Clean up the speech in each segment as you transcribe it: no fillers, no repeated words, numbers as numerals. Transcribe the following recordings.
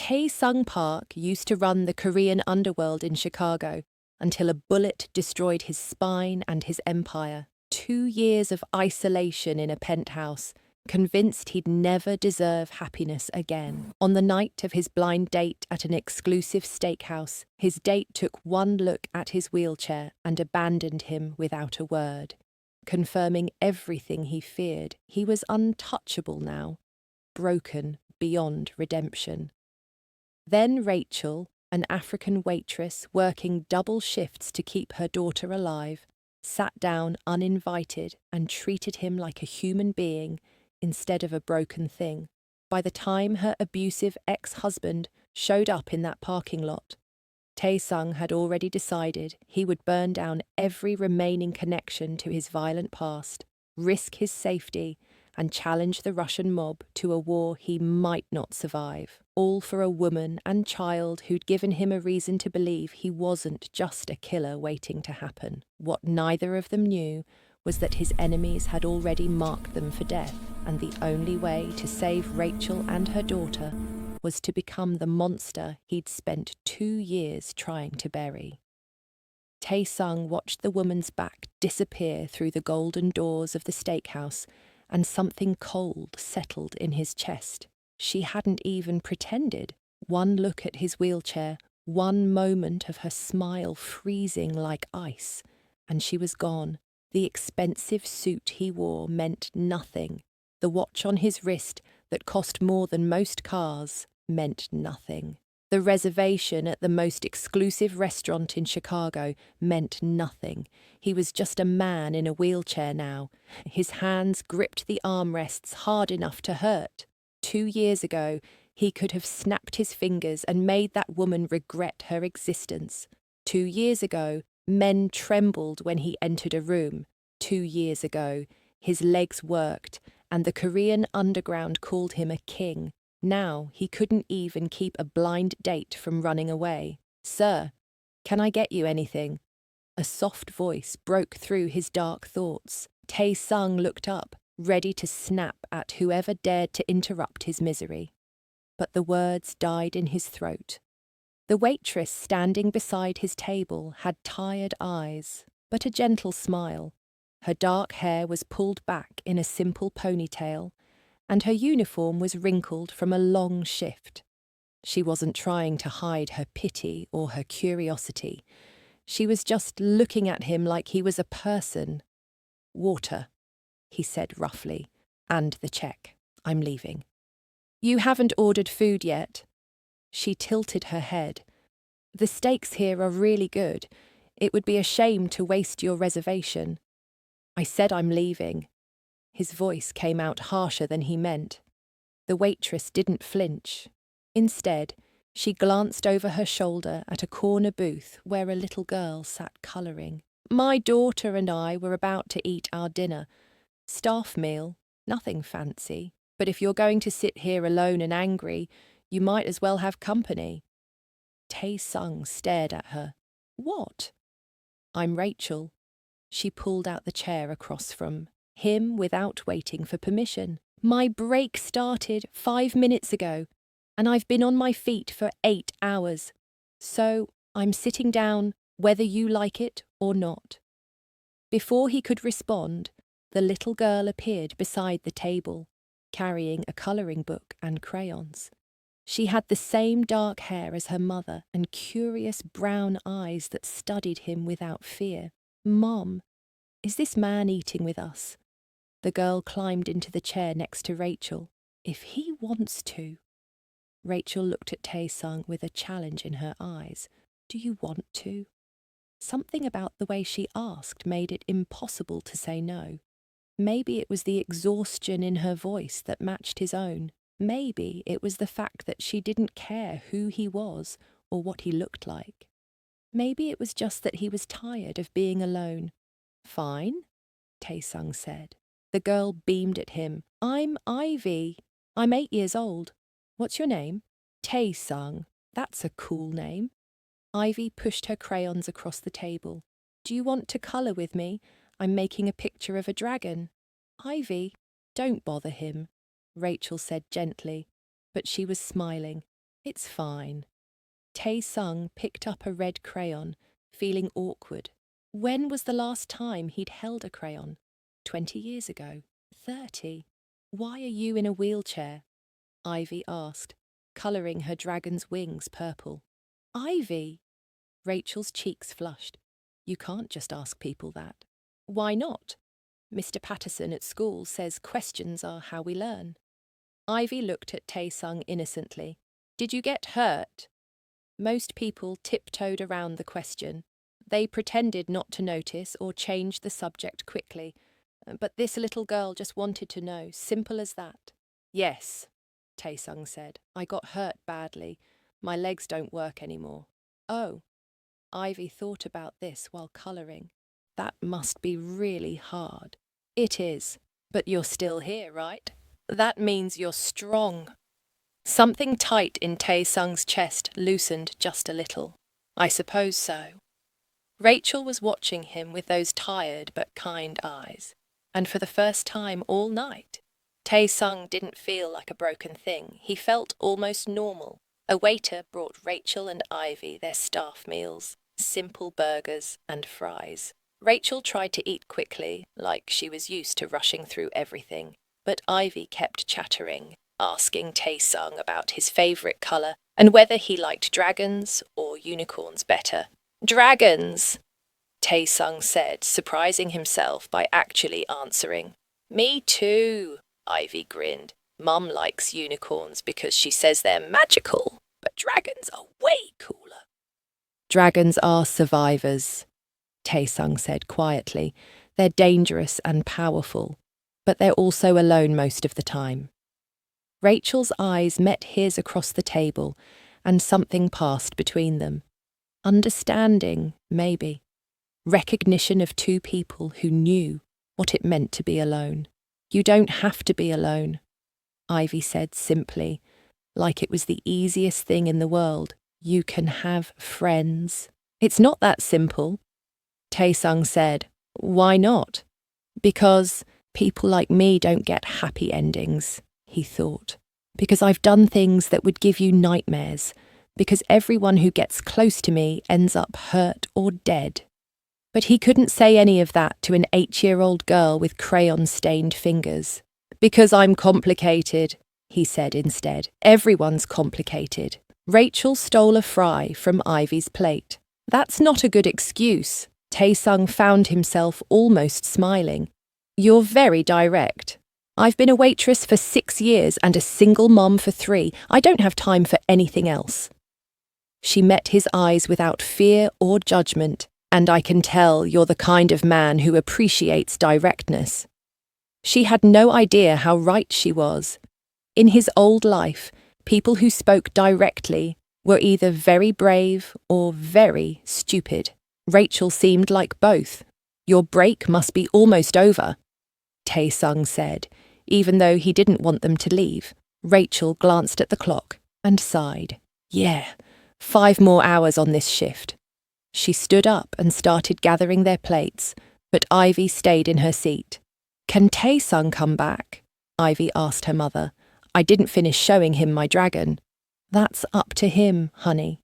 Taesung Park used to run the Korean underworld in Chicago until a bullet destroyed his spine and his empire. 2 years of isolation in a penthouse, convinced he'd never deserve happiness again. On the night of his blind date at an exclusive steakhouse, his date took one look at his wheelchair and abandoned him without a word, confirming everything he feared. He was untouchable now, broken beyond redemption. Then Rachel, an African waitress working double shifts to keep her daughter alive, sat down uninvited and treated him like a human being instead of a broken thing. By the time her abusive ex-husband showed up in that parking lot, Taesung had already decided he would burn down every remaining connection to his violent past, risk his safety, and challenge the Russian mob to a war he might not survive, all for a woman and child who'd given him a reason to believe he wasn't just a killer waiting to happen. What neither of them knew was that his enemies had already marked them for death, and the only way to save Rachel and her daughter was to become the monster he'd spent 2 years trying to bury. Taesung watched the woman's back disappear through the golden doors of the steakhouse, and something cold settled in his chest. She hadn't even pretended. One look at his wheelchair, one moment of her smile freezing like ice, and she was gone. The expensive suit he wore meant nothing. The watch on his wrist that cost more than most cars meant nothing. The reservation at the most exclusive restaurant in Chicago meant nothing. He was just a man in a wheelchair now. His hands gripped the armrests hard enough to hurt. 2 years ago, he could have snapped his fingers and made that woman regret her existence. 2 years ago, men trembled when he entered a room. 2 years ago, his legs worked, and the Korean underground called him a king. Now he couldn't even keep a blind date from running away. "Sir, can I get you anything?" A soft voice broke through his dark thoughts. Taesung looked up, ready to snap at whoever dared to interrupt his misery. But the words died in his throat. The waitress standing beside his table had tired eyes, but a gentle smile. Her dark hair was pulled back in a simple ponytail, and her uniform was wrinkled from a long shift. She wasn't trying to hide her pity or her curiosity. She was just looking at him like he was a person. "Water," he said roughly, "and the check. I'm leaving." "You haven't ordered food yet." She tilted her head. "The steaks here are really good. It would be a shame to waste your reservation." "I said I'm leaving." His voice came out harsher than he meant. The waitress didn't flinch. Instead, she glanced over her shoulder at a corner booth where a little girl sat colouring. "My daughter and I were about to eat our dinner. Staff meal, nothing fancy. But if you're going to sit here alone and angry, you might as well have company." Taesung stared at her. "What?" "I'm Rachel." She pulled out the chair across from him without waiting for permission. "My break started 5 minutes ago, and I've been on my feet for 8 hours. So I'm sitting down whether you like it or not." Before he could respond, the little girl appeared beside the table, carrying a colouring book and crayons. She had the same dark hair as her mother and curious brown eyes that studied him without fear. "Mom, is this man eating with us?" The girl climbed into the chair next to Rachel. "If he wants to." Rachel looked at Taesung with a challenge in her eyes. "Do you want to?" Something about the way she asked made it impossible to say no. Maybe it was the exhaustion in her voice that matched his own. Maybe it was the fact that she didn't care who he was or what he looked like. Maybe it was just that he was tired of being alone. "Fine," Taesung said. The girl beamed at him. "I'm Ivy. I'm 8 years old. What's your name?" "Taesung. That's a cool name." Ivy pushed her crayons across the table. "Do you want to colour with me? I'm making a picture of a dragon." "Ivy, don't bother him," Rachel said gently, but she was smiling. It's fine. Tae-sung picked up a red crayon, feeling awkward. When was the last time he'd held a crayon? 20 years ago? 30? Why are you in a wheelchair? Ivy asked, colouring her dragon's wings purple. Ivy! Rachel's cheeks flushed. You can't just ask people that. Why not? Mr. Patterson at school says questions are how we learn. Ivy looked at Tae-sung innocently. Did you get hurt? Most people tiptoed around the question. They pretended not to notice or changed the subject quickly. But this little girl just wanted to know, simple as that. Yes, Tae-sung said. I got hurt badly. My legs don't work anymore. Oh. Ivy thought about this while colouring. That must be really hard. It is. But you're still here, right? That means you're strong. Something tight in Tae-sung's chest loosened just a little. I suppose so. Rachel was watching him with those tired but kind eyes. And for the first time all night, Tae-sung didn't feel like a broken thing. He felt almost normal. A waiter brought Rachel and Ivy their staff meals, simple burgers and fries. Rachel tried to eat quickly, like she was used to rushing through everything. But Ivy kept chattering, asking Tae-sung about his favourite colour and whether he liked dragons or unicorns better. Dragons! Tae-sung said, surprising himself by actually answering. Me too, Ivy grinned. Mum likes unicorns because she says they're magical, but dragons are way cooler. Dragons are survivors, Tae-sung said quietly. They're dangerous and powerful, but they're also alone most of the time. Rachel's eyes met his across the table, and something passed between them. Understanding, maybe. Recognition of two people who knew what it meant to be alone. You don't have to be alone, Ivy said simply, like it was the easiest thing in the world. You can have friends. It's not that simple. Tae-sung said, why not? Because people like me don't get happy endings, he thought. Because I've done things that would give you nightmares. Because everyone who gets close to me ends up hurt or dead. But he couldn't say any of that to an 8-year-old girl with crayon-stained fingers. Because I'm complicated, he said instead. Everyone's complicated. Rachel stole a fry from Ivy's plate. That's not a good excuse. Tae-sung found himself almost smiling. You're very direct. I've been a waitress for 6 years and a single mom for 3. I don't have time for anything else. She met his eyes without fear or judgment. And I can tell you're the kind of man who appreciates directness. She had no idea how right she was. In his old life, people who spoke directly were either very brave or very stupid. Rachel seemed like both. Your break must be almost over, Tae-sung said, even though he didn't want them to leave. Rachel glanced at the clock and sighed. Yeah, 5 more hours on this shift. She stood up and started gathering their plates, but Ivy stayed in her seat. Can Tae-sung come back? Ivy asked her mother. I didn't finish showing him my dragon. That's up to him, honey.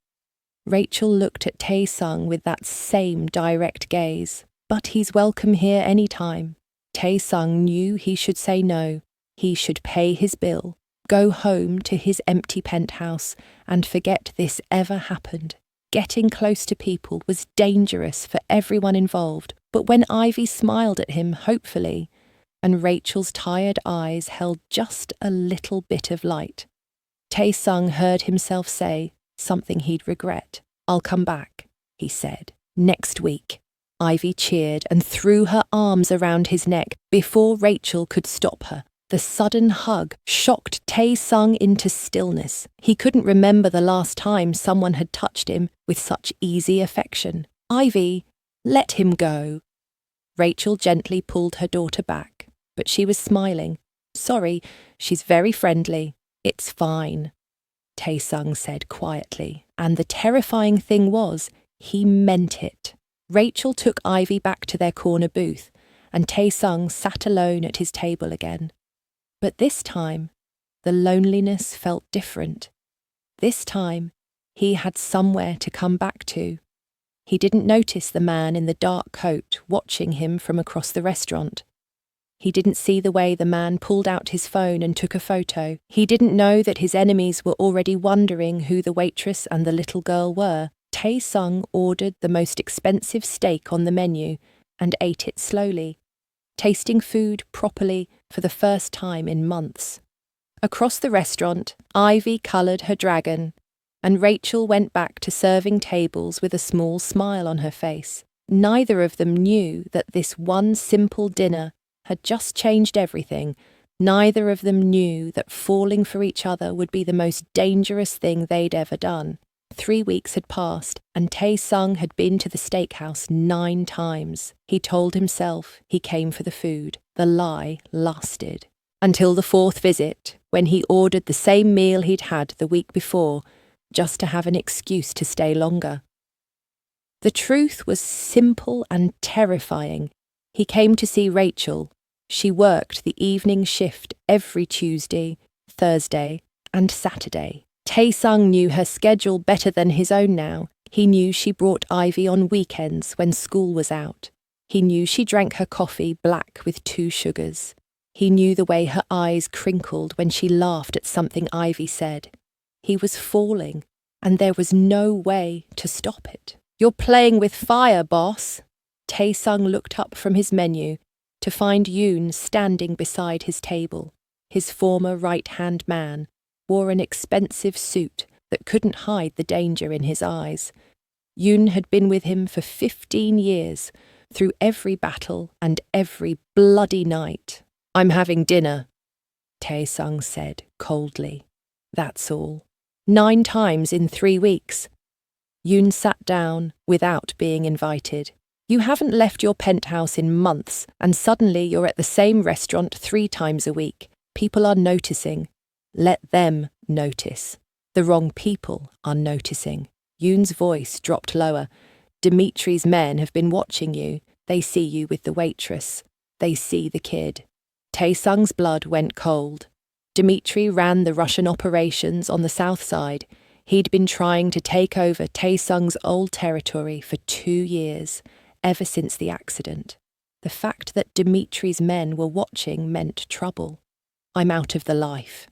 Rachel looked at Tae-sung with that same direct gaze. But he's welcome here any time. Tae-sung knew he should say no. He should pay his bill, go home to his empty penthouse, and forget this ever happened. Getting close to people was dangerous for everyone involved, but when Ivy smiled at him hopefully, and Rachel's tired eyes held just a little bit of light, Tae-sung heard himself say something he'd regret. I'll come back, he said, next week. Ivy cheered and threw her arms around his neck before Rachel could stop her. The sudden hug shocked Tae-sung into stillness. He couldn't remember the last time someone had touched him with such easy affection. Ivy, let him go. Rachel gently pulled her daughter back, but she was smiling. Sorry, she's very friendly. It's fine, Tae-sung said quietly, and the terrifying thing was, he meant it. Rachel took Ivy back to their corner booth, and Tae-sung sat alone at his table again. But this time, the loneliness felt different. This time, he had somewhere to come back to. He didn't notice the man in the dark coat watching him from across the restaurant. He didn't see the way the man pulled out his phone and took a photo. He didn't know that his enemies were already wondering who the waitress and the little girl were. Tae-sung ordered the most expensive steak on the menu and ate it slowly, tasting food properly for the first time in months. Across the restaurant, Ivy coloured her dragon, and Rachel went back to serving tables with a small smile on her face. Neither of them knew that this one simple dinner had just changed everything. Neither of them knew that falling for each other would be the most dangerous thing they'd ever done. 3 weeks had passed, and Tae-sung had been to the steakhouse 9 times. He told himself he came for the food. The lie lasted. Until the 4th visit, when he ordered the same meal he'd had the week before, just to have an excuse to stay longer. The truth was simple and terrifying. He came to see Rachel. She worked the evening shift every Tuesday, Thursday, and Saturday. Tae-sung knew her schedule better than his own now. He knew she brought Ivy on weekends when school was out. He knew she drank her coffee black with 2 sugars. He knew the way her eyes crinkled when she laughed at something Ivy said. He was falling, and there was no way to stop it. "You're playing with fire, boss." Tae-sung looked up from his menu to find Yoon standing beside his table. His former right-hand man wore an expensive suit that couldn't hide the danger in his eyes. Yoon had been with him for 15 years, through every battle and every bloody night. "I'm having dinner," Tae-sung said coldly. "That's all. 9 times in 3 weeks. Yoon sat down without being invited. "You haven't left your penthouse in months, and suddenly you're at the same restaurant 3 times a week. People are noticing. Let them notice. The wrong people are noticing." Yoon's voice dropped lower. "Dimitri's men have been watching you. They see you with the waitress. They see the kid." Tae-sung's blood went cold. Dimitri ran the Russian operations on the south side. He'd been trying to take over Tae-sung's old territory for 2 years, ever since the accident. The fact that Dimitri's men were watching meant trouble. "I'm out of the life,"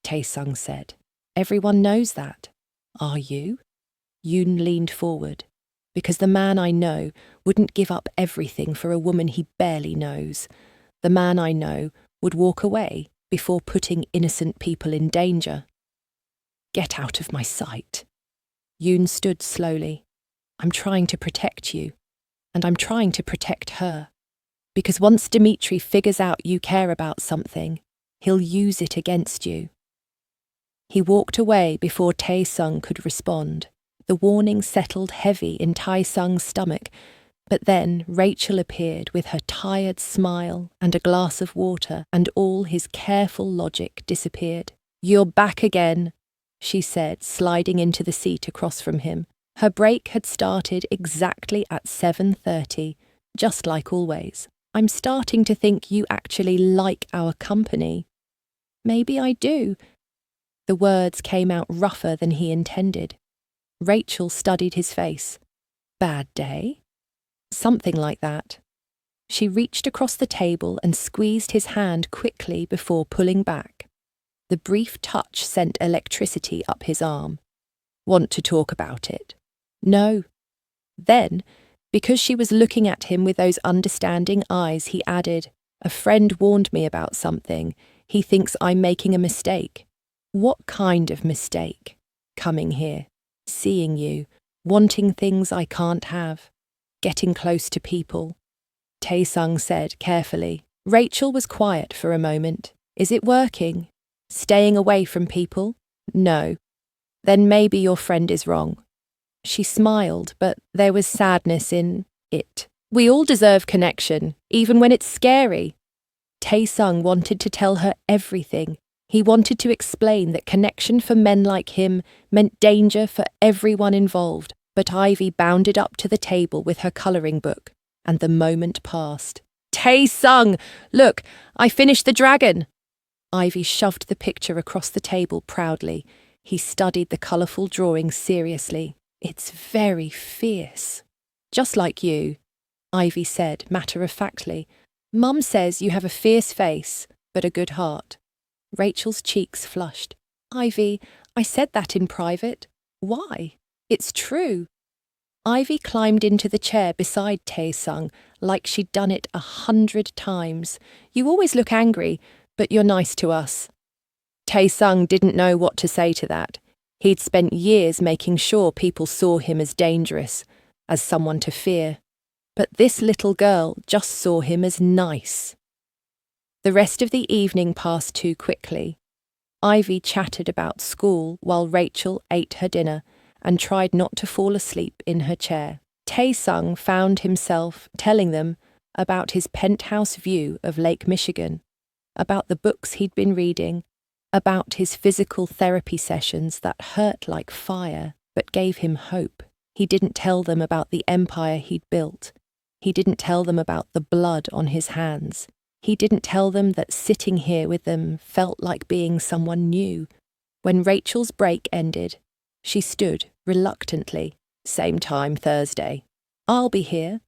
Tae-sung said. "Everyone knows that." "Are you?" Yoon leaned forward. "Because the man I know wouldn't give up everything for a woman he barely knows. The man I know would walk away before putting innocent people in danger." "Get out of my sight." Yoon stood slowly. "I'm trying to protect you, and I'm trying to protect her. Because once Dimitri figures out you care about something, he'll use it against you." He walked away before Tae-sung could respond. The warning settled heavy in Tae-sung's stomach, but then Rachel appeared with her tired smile and a glass of water, and all his careful logic disappeared. "You're back again," she said, sliding into the seat across from him. Her break had started exactly at 7:30, just like always. "I'm starting to think you actually like our company." "Maybe I do." The words came out rougher than he intended. Rachel studied his face. "Bad day?" "Something like that." She reached across the table and squeezed his hand quickly before pulling back. The brief touch sent electricity up his arm. "Want to talk about it?" "No." Then, because she was looking at him with those understanding eyes, he added, "A friend warned me about something. He thinks I'm making a mistake." "What kind of mistake?" "Coming here, seeing you, wanting things I can't have, getting close to people," Tae-sung said carefully. Rachel was quiet for a moment. "Is it working? Staying away from people?" "No." "Then maybe your friend is wrong." She smiled, but there was sadness in it. "We all deserve connection, even when it's scary." Tae-sung wanted to tell her everything. He wanted to explain that connection for men like him meant danger for everyone involved, but Ivy bounded up to the table with her colouring book, and the moment passed. "Tae-sung, look, I finished the dragon." Ivy shoved the picture across the table proudly. He studied the colourful drawing seriously. "It's very fierce." "Just like you," Ivy said matter-of-factly. "Mum says you have a fierce face, but a good heart." Rachel's cheeks flushed. "Ivy, I said that in private." "Why? It's true." Ivy climbed into the chair beside Tae-sung like she'd done it 100 times. "You always look angry, but you're nice to us." Tae-sung didn't know what to say to that. He'd spent years making sure people saw him as dangerous, as someone to fear. But this little girl just saw him as nice. The rest of the evening passed too quickly. Ivy chatted about school while Rachel ate her dinner and tried not to fall asleep in her chair. Tae-sung found himself telling them about his penthouse view of Lake Michigan, about the books he'd been reading, about his physical therapy sessions that hurt like fire but gave him hope. He didn't tell them about the empire he'd built. He didn't tell them about the blood on his hands. He didn't tell them that sitting here with them felt like being someone new. When Rachel's break ended, she stood reluctantly. "Same time Thursday." "I'll be here,"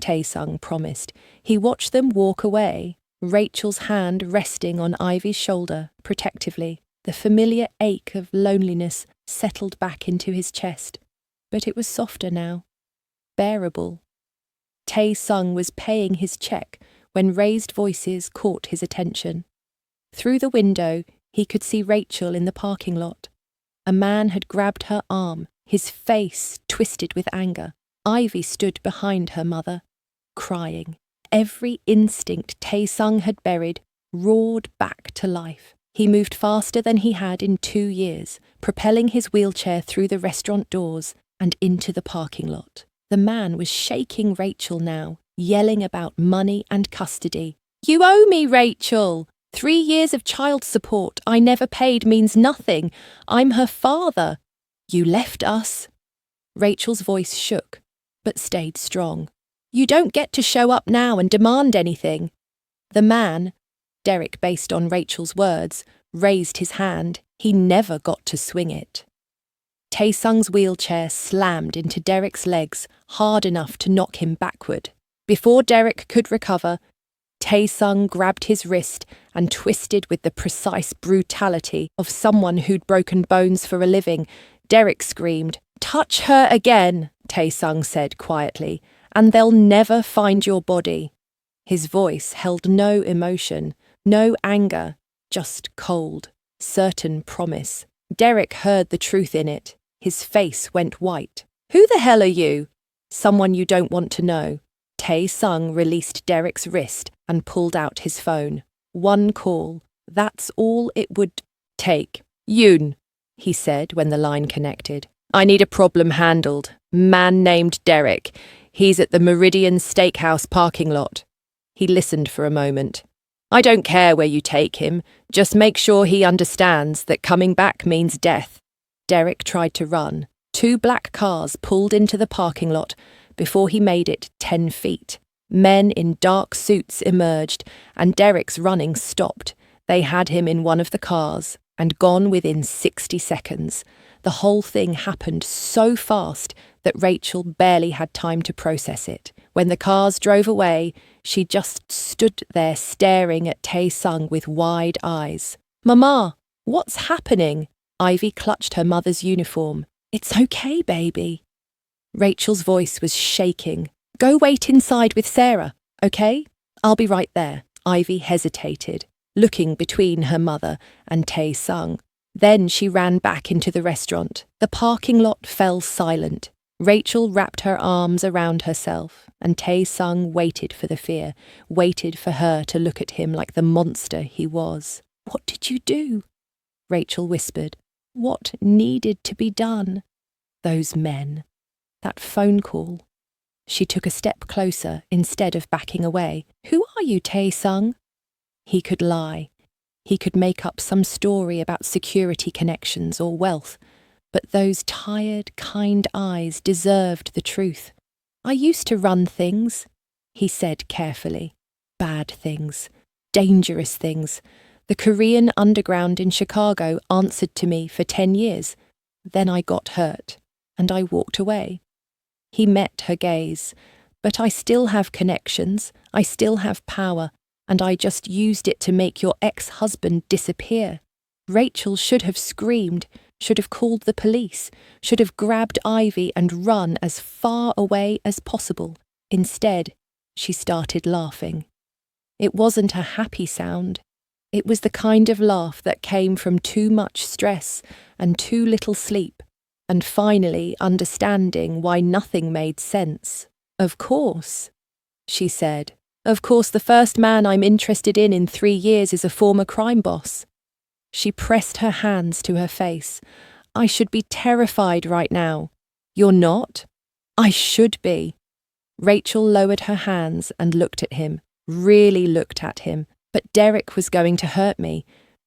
Tae-sung promised. He watched them walk away, Rachel's hand resting on Ivy's shoulder protectively. The familiar ache of loneliness settled back into his chest, but it was softer now, bearable. Tae-sung was paying his check when raised voices caught his attention. Through the window, he could see Rachel in the parking lot. A man had grabbed her arm, his face twisted with anger. Ivy stood behind her mother, crying. Every instinct Tae-sung had buried roared back to life. He moved faster than he had in 2 years, propelling his wheelchair through the restaurant doors and into the parking lot. The man was shaking Rachel now, yelling about money and custody. "You owe me, Rachel! 3 years of child support I never paid means nothing. I'm her father. You left us." Rachel's voice shook, but stayed strong. "You don't get to show up now and demand anything." The man, Derek based on Rachel's words, raised his hand. He never got to swing it. Tae-sung's wheelchair slammed into Derek's legs hard enough to knock him backward. Before Derek could recover, Tae-sung grabbed his wrist and twisted with the precise brutality of someone who'd broken bones for a living. Derek screamed. "Touch her again," Tae-sung said quietly, "and they'll never find your body." His voice held no emotion, no anger, just cold, certain promise. Derek heard the truth in it. His face went white. "Who the hell are you?" "Someone you don't want to know." Tae-sung released Derek's wrist and pulled out his phone. "One call. That's all it would take." "Yoon," he said when the line connected. "I need a problem handled. Man named Derek. He's at the Meridian Steakhouse parking lot." He listened for a moment. "I don't care where you take him. Just make sure he understands that coming back means death." Derek tried to run. 2 black cars pulled into the parking lot before he made it 10 feet. Men in dark suits emerged, and Derek's running stopped. They had him in one of the cars, and gone within 60 seconds. The whole thing happened so fast that Rachel barely had time to process it. When the cars drove away, she just stood there staring at Tae-sung with wide eyes. "Mama, what's happening?" Ivy clutched her mother's uniform. "It's okay, baby." Rachel's voice was shaking. "Go wait inside with Sarah, okay? I'll be right there." Ivy hesitated, looking between her mother and Tae-sung. Then she ran back into the restaurant. The parking lot fell silent. Rachel wrapped her arms around herself, and Tae-sung waited for the fear, waited for her to look at him like the monster he was. "What did you do?" Rachel whispered. "What needed to be done?" Those men. That phone call. She took a step closer instead of backing away. "Who are you, Tae-sung?" He could lie. He could make up some story about security connections or wealth, but those tired, kind eyes deserved the truth. "I used to run things," he said carefully. "Bad things. Dangerous things. The Korean underground in Chicago answered to me for 10 years. Then I got hurt, and I walked away. He met her gaze. But I still have connections, I still have power, and I just used it to make your ex-husband disappear. Rachel should have screamed, should have called the police, should have grabbed Ivy and run as far away as possible. Instead, she started laughing. It wasn't a happy sound. It was the kind of laugh that came from too much stress and too little sleep, and finally understanding why nothing made sense. Of course, she said. Of course, the first man I'm interested in 3 years is a former crime boss. She pressed her hands to her face. I should be terrified right now. You're not? I should be. Rachel lowered her hands and looked at him, really looked at him. But Derek was going to hurt me,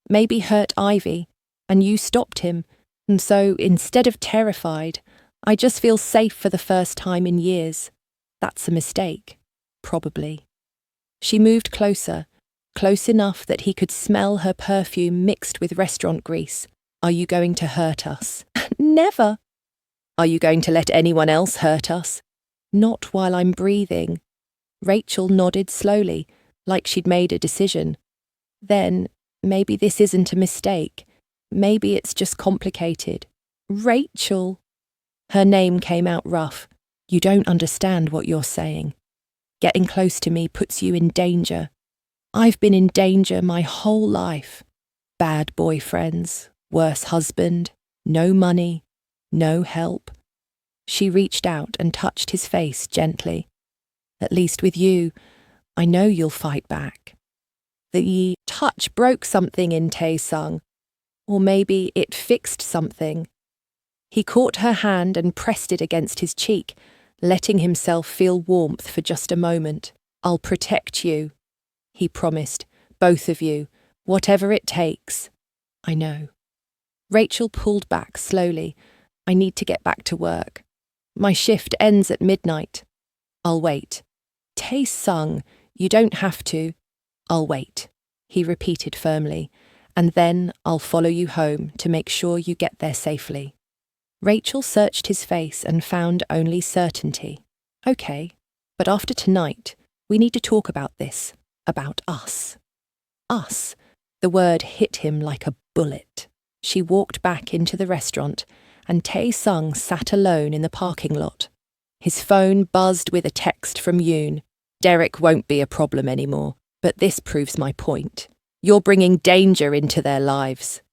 maybe hurt Ivy, and you stopped him. And so, instead of terrified, I just feel safe for the first time in years. That's a mistake, probably. She moved closer, close enough that he could smell her perfume mixed with restaurant grease. Are you going to hurt us? Never. Are you going to let anyone else hurt us? Not while I'm breathing. Rachel nodded slowly, like she'd made a decision. Then, maybe this isn't a mistake. Maybe it's just complicated. Rachel. Her name came out rough. You don't understand what you're saying. Getting close to me puts you in danger. I've been in danger my whole life. Bad boyfriends, worse husband, no money, no help. She reached out and touched his face gently. At least with you, I know you'll fight back. The touch broke something in Tae-sung, or maybe it fixed something. He caught her hand and pressed it against his cheek, letting himself feel warmth for just a moment. I'll protect you, he promised, both of you, whatever it takes. I know. Rachel pulled back slowly. I need to get back to work. My shift ends at midnight. I'll wait. Tae-sung, you don't have to. I'll wait, he repeated firmly, and then I'll follow you home to make sure you get there safely. Rachel searched his face and found only certainty. Okay, but after tonight, we need to talk about this, about us. Us. The word hit him like a bullet. She walked back into the restaurant, and Tae-sung sat alone in the parking lot. His phone buzzed with a text from Yoon. Derek won't be a problem anymore, but this proves my point. You're bringing danger into their lives.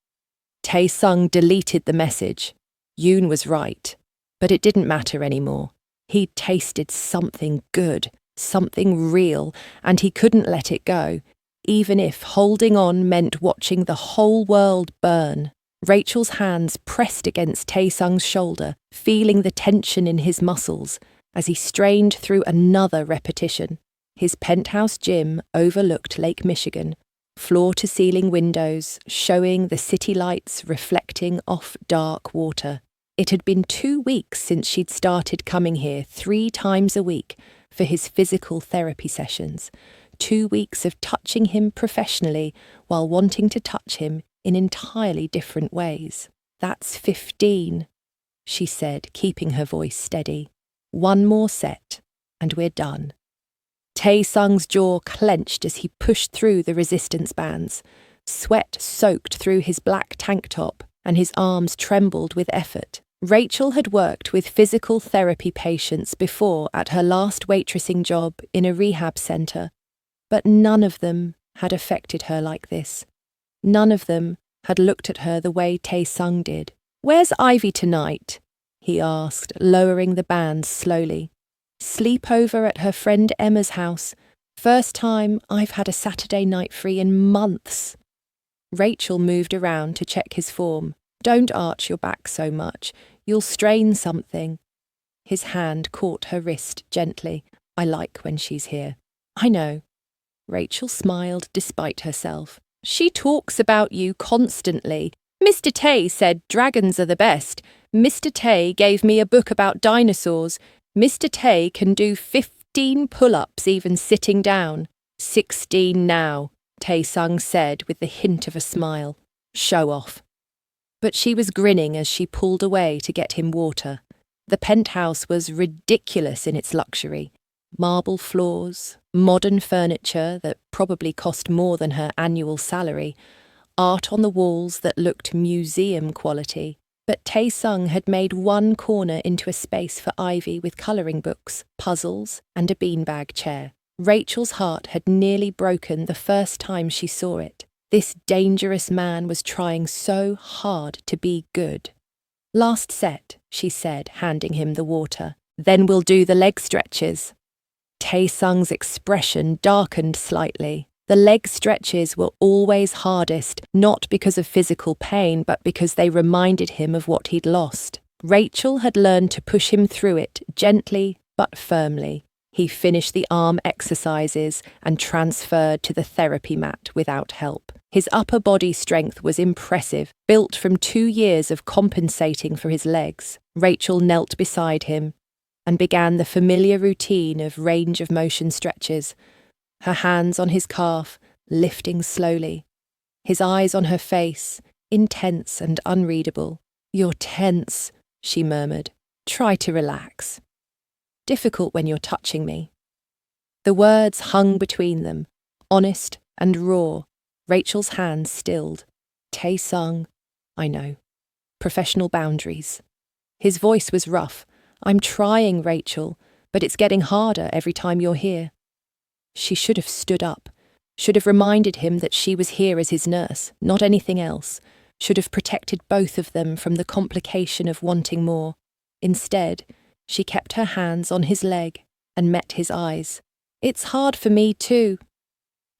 Tae-sung deleted the message. Yoon was right, but it didn't matter anymore. He'd tasted something good, something real, and he couldn't let it go, even if holding on meant watching the whole world burn. Rachel's hands pressed against Tae-sung's shoulder, feeling the tension in his muscles as he strained through another repetition. His penthouse gym overlooked Lake Michigan, floor-to-ceiling windows showing the city lights reflecting off dark water. It had been 2 weeks since she'd started coming here 3 times a week for his physical therapy sessions, 2 weeks of touching him professionally while wanting to touch him in entirely different ways. That's 15, she said, keeping her voice steady. 1 more set, and we're done. Tae-sung's jaw clenched as he pushed through the resistance bands. Sweat soaked through his black tank top, and his arms trembled with effort. Rachel had worked with physical therapy patients before at her last waitressing job in a rehab centre, but none of them had affected her like this. None of them had looked at her the way Tae-sung did. Where's Ivy tonight? He asked, lowering the bands slowly. Sleep over at her friend Emma's house. First time I've had a Saturday night free in months. Rachel moved around to check his form. Don't arch your back so much. You'll strain something. His hand caught her wrist gently. I like when she's here. I know. Rachel smiled despite herself. She talks about you constantly. Mr. Tae said dragons are the best. Mr. Tae gave me a book about dinosaurs. Mr. Tae can do 15 pull-ups even sitting down. 16 now. Tae-sung said with the hint of a smile. Show off. But she was grinning as she pulled away to get him water. The penthouse was ridiculous in its luxury. Marble floors, modern furniture that probably cost more than her annual salary, art on the walls that looked museum quality. But Tae-sung had made one corner into a space for Ivy with colouring books, puzzles, and a beanbag chair. Rachel's heart had nearly broken the first time she saw it. This dangerous man was trying so hard to be good. Last set, she said, handing him the water. Then we'll do the leg stretches. Tae-sung's expression darkened slightly. The leg stretches were always hardest, not because of physical pain, but because they reminded him of what he'd lost. Rachel had learned to push him through it, gently but firmly. He finished the arm exercises and transferred to the therapy mat without help. His upper body strength was impressive, built from 2 years of compensating for his legs. Rachel knelt beside him and began the familiar routine of range of motion stretches, her hands on his calf, lifting slowly. His eyes on her face, intense and unreadable. You're tense, she murmured. Try to relax. Difficult when you're touching me. The words hung between them, honest and raw. Rachel's hands stilled. Tae-sung, I know. Professional boundaries. His voice was rough. I'm trying, Rachel, but it's getting harder every time you're here. She should have stood up, should have reminded him that she was here as his nurse, not anything else, should have protected both of them from the complication of wanting more. Instead, she kept her hands on his leg and met his eyes. It's hard for me too.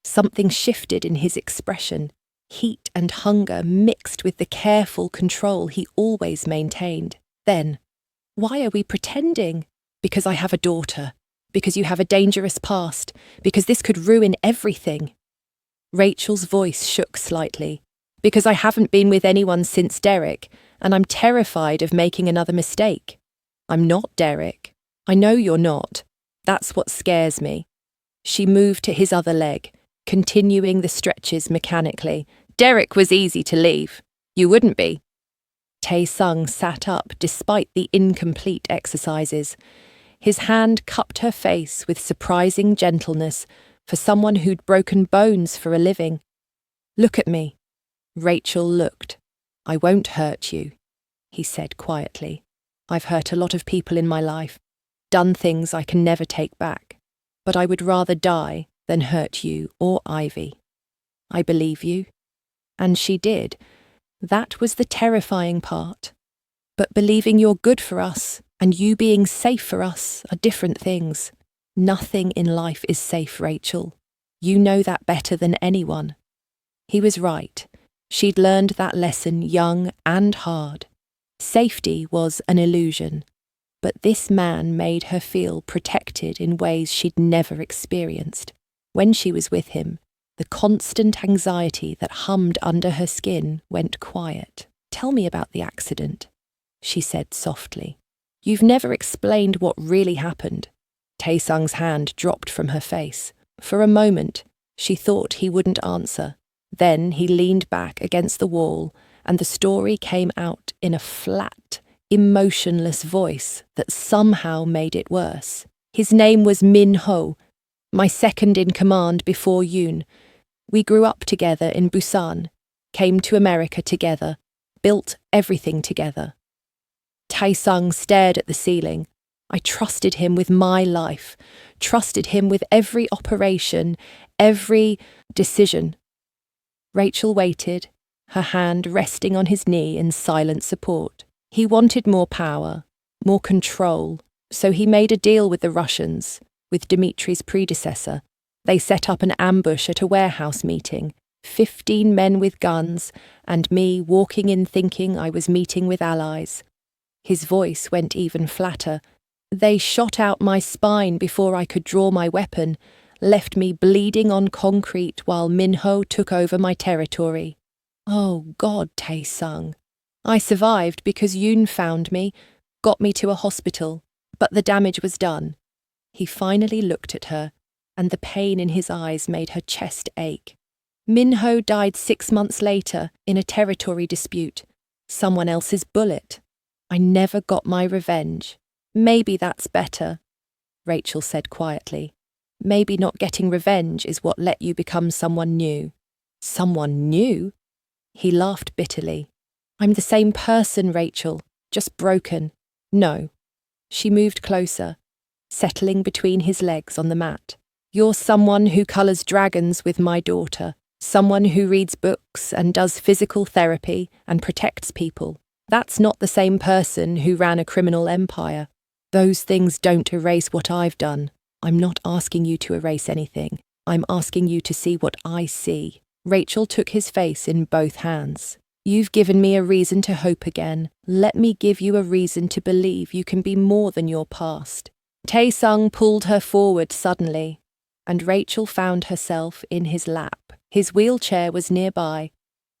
Something shifted in his expression. Heat and hunger mixed with the careful control he always maintained. Then, why are we pretending? Because I have a daughter. Because you have a dangerous past. Because this could ruin everything. Rachel's voice shook slightly. Because I haven't been with anyone since Derek, and I'm terrified of making another mistake. I'm not Derek. I know you're not. That's what scares me. She moved to his other leg, continuing the stretches mechanically. Derek was easy to leave. You wouldn't be. Tae-sung sat up despite the incomplete exercises. His hand cupped her face with surprising gentleness for someone who'd broken bones for a living. Look at me. Rachel looked. I won't hurt you, he said quietly. I've hurt a lot of people in my life, done things I can never take back, but I would rather die than hurt you or Ivy. I believe you. And she did. That was the terrifying part. But believing you're good for us and you being safe for us are different things. Nothing in life is safe, Rachel. You know that better than anyone. He was right. She'd learned that lesson young and hard. Safety was an illusion, but this man made her feel protected in ways she'd never experienced. When she was with him, the constant anxiety that hummed under her skin went quiet. Tell me about the accident, she said softly. You've never explained what really happened. Tae-sung's hand dropped from her face. For a moment, she thought he wouldn't answer. Then he leaned back against the wall, and the story came out in a flat, emotionless voice that somehow made it worse. His name was Min Ho, my second in command before Yoon. We grew up together in Busan, came to America together, built everything together. Tae-sung stared at the ceiling. I trusted him with my life, trusted him with every operation, every decision. Rachel waited, her hand resting on his knee in silent support. He wanted more power, more control, so he made a deal with the Russians, with Dmitri's predecessor. They set up an ambush at a warehouse meeting, 15 men with guns, and me walking in thinking I was meeting with allies. His voice went even flatter. They shot out my spine before I could draw my weapon, left me bleeding on concrete while Minho took over my territory. Oh God, Tae-sung. I survived because Yoon found me, got me to a hospital, but the damage was done. He finally looked at her, and the pain in his eyes made her chest ache. Minho died 6 months later in a territory dispute. Someone else's bullet. I never got my revenge. Maybe that's better, Rachel said quietly. Maybe not getting revenge is what let you become someone new. Someone new? He laughed bitterly. I'm the same person, Rachel, just broken. No. She moved closer, settling between his legs on the mat. You're someone who colours dragons with my daughter, someone who reads books and does physical therapy and protects people. That's not the same person who ran a criminal empire. Those things don't erase what I've done. I'm not asking you to erase anything. I'm asking you to see what I see. Rachel took his face in both hands. You've given me a reason to hope again. Let me give you a reason to believe you can be more than your past. Tae-sung pulled her forward suddenly, and Rachel found herself in his lap. His wheelchair was nearby,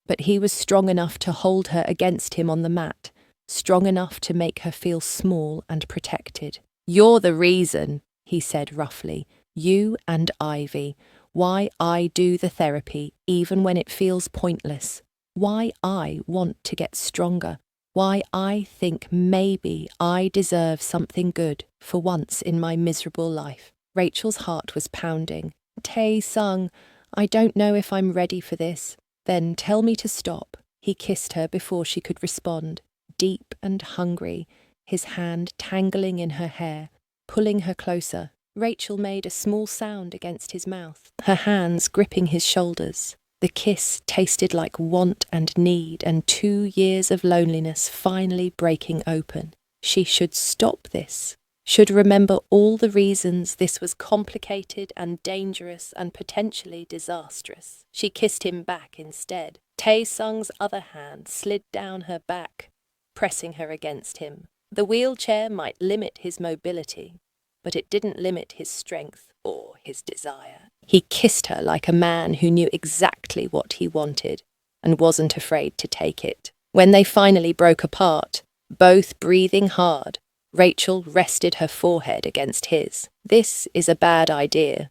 but he was strong enough to hold her against him on the mat, strong enough to make her feel small and protected. You're the reason, he said roughly. You and Ivy. Why I do the therapy, even when it feels pointless. Why I want to get stronger. Why I think maybe I deserve something good for once in my miserable life. Rachel's heart was pounding. Tae-sung, I don't know if I'm ready for this. Then tell me to stop. He kissed her before she could respond, deep and hungry, his hand tangling in her hair, pulling her closer. Rachel made a small sound against his mouth, her hands gripping his shoulders. The kiss tasted like want and need and 2 years of loneliness finally breaking open. She should stop this, should remember all the reasons this was complicated and dangerous and potentially disastrous. She kissed him back instead. Tae-sung's other hand slid down her back, pressing her against him. The wheelchair might limit his mobility, but it didn't limit his strength or his desire. He kissed her like a man who knew exactly what he wanted and wasn't afraid to take it. When they finally broke apart, both breathing hard, Rachel rested her forehead against his. This is a bad idea.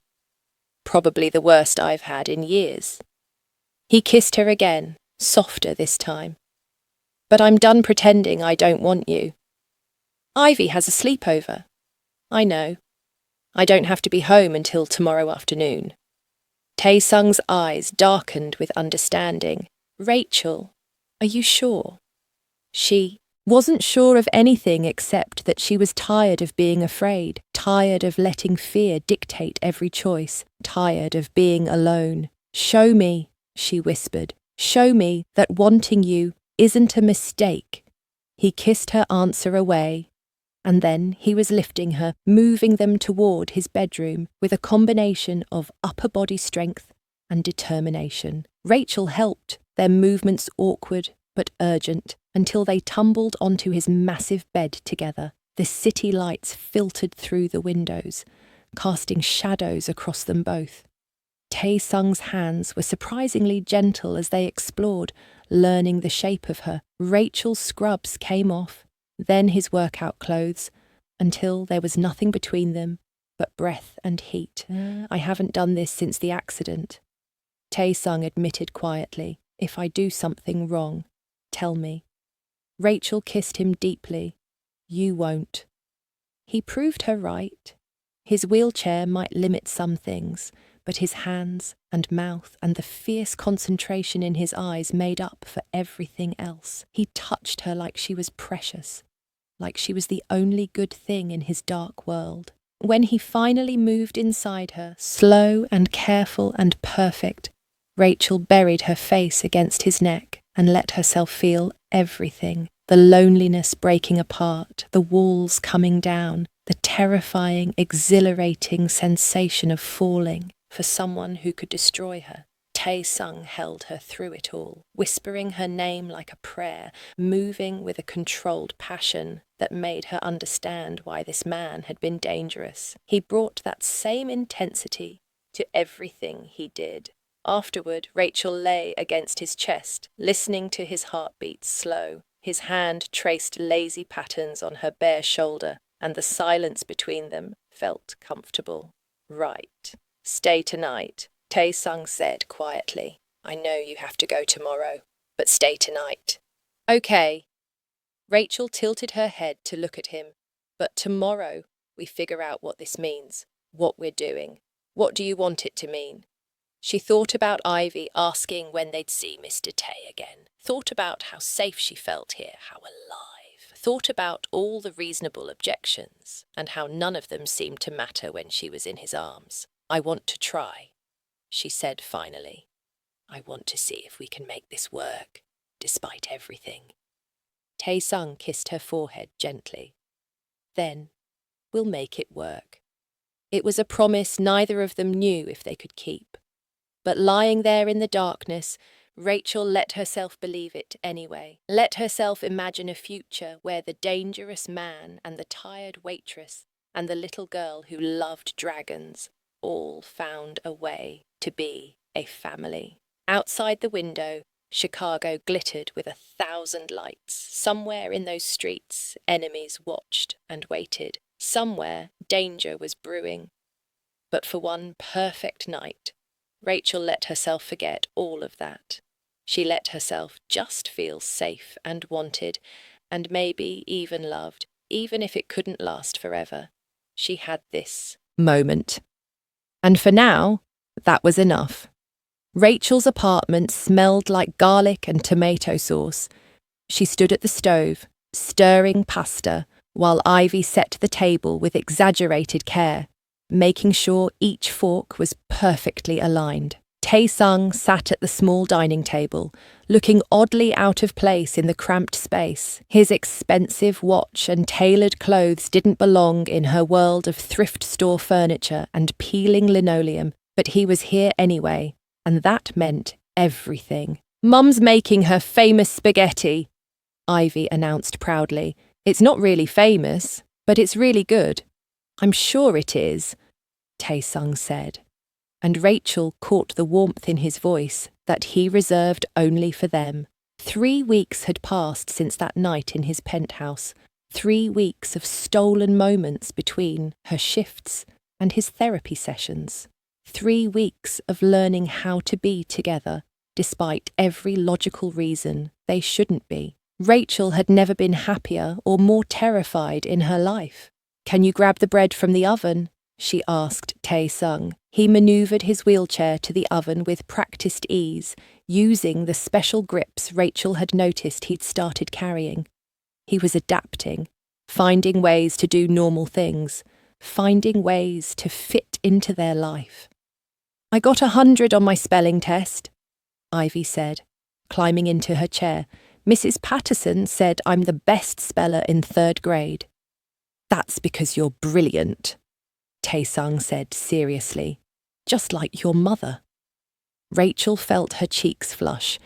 Probably the worst I've had in years. He kissed her again, softer this time. But I'm done pretending I don't want you. Ivy has a sleepover. I know. I don't have to be home until tomorrow afternoon. Tae-sung's eyes darkened with understanding. Rachel, are you sure? She wasn't sure of anything except that she was tired of being afraid, tired of letting fear dictate every choice, tired of being alone. Show me, she whispered. Show me that wanting you isn't a mistake. He kissed her answer away, and then he was lifting her, moving them toward his bedroom with a combination of upper body strength and determination. Rachel helped, their movements awkward but urgent, until they tumbled onto his massive bed together. The city lights filtered through the windows, casting shadows across them both. Tae-sung's hands were surprisingly gentle as they explored, learning the shape of her. Rachel's scrubs came off, then his workout clothes, until there was nothing between them but breath and heat. I haven't done this since the accident. Tae-sung admitted quietly. If I do something wrong, tell me. Rachel kissed him deeply. You won't. He proved her right. His wheelchair might limit some things, but his hands and mouth and the fierce concentration in his eyes made up for everything else. He touched her like she was precious, like she was the only good thing in his dark world. When he finally moved inside her, slow and careful and perfect, Rachel buried her face against his neck and let herself feel everything. The loneliness breaking apart, the walls coming down, the terrifying, exhilarating sensation of falling for someone who could destroy her. Tae-sung held her through it all, whispering her name like a prayer, moving with a controlled passion that made her understand why this man had been dangerous. He brought that same intensity to everything he did. Afterward, Rachel lay against his chest, listening to his heartbeats slow. His hand traced lazy patterns on her bare shoulder, and the silence between them felt comfortable. Right. Stay tonight, Tae-sung said quietly. I know you have to go tomorrow, but stay tonight. Okay. Rachel tilted her head to look at him. But tomorrow we figure out what this means, what we're doing. What do you want it to mean? She thought about Ivy asking when they'd see Mr. Tay again. Thought about how safe she felt here, how alive. Thought about all the reasonable objections, and how none of them seemed to matter when she was in his arms. I want to try, she said finally. I want to see if we can make this work, despite everything. Tae-sung kissed her forehead gently. Then, we'll make it work. It was a promise neither of them knew if they could keep. But lying there in the darkness, Rachel let herself believe it anyway. Let herself imagine a future where the dangerous man and the tired waitress and the little girl who loved dragons all found a way to be a family. Outside the window, Chicago glittered with 1,000 lights. Somewhere in those streets, enemies watched and waited. Somewhere, danger was brewing. But for one perfect night, Rachel let herself forget all of that. She let herself just feel safe and wanted, and maybe even loved, even if it couldn't last forever. She had this moment. And for now, that was enough. Rachel's apartment smelled like garlic and tomato sauce. She stood at the stove, stirring pasta, while Ivy set the table with exaggerated care, making sure each fork was perfectly aligned. Tae-sung sat at the small dining table, looking oddly out of place in the cramped space. His expensive watch and tailored clothes didn't belong in her world of thrift store furniture and peeling linoleum, but he was here anyway. And that meant everything. Mum's making her famous spaghetti, Ivy announced proudly. It's not really famous, but it's really good. I'm sure it is, Tae-sung said. And Rachel caught the warmth in his voice that he reserved only for them. 3 weeks had passed since that night in his penthouse. 3 weeks of stolen moments between her shifts and his therapy sessions. 3 weeks of learning how to be together, despite every logical reason they shouldn't be. Rachel had never been happier or more terrified in her life. Can you grab the bread from the oven? She asked Tae-sung. He manoeuvred his wheelchair to the oven with practiced ease, using the special grips Rachel had noticed he'd started carrying. He was adapting, finding ways to do normal things, finding ways to fit into their life. I got 100 on my spelling test, Ivy said, climbing into her chair. Mrs. Patterson said I'm the best speller in 3rd grade. That's because you're brilliant, Tae-sung said seriously, just like your mother. Rachel felt her cheeks flush.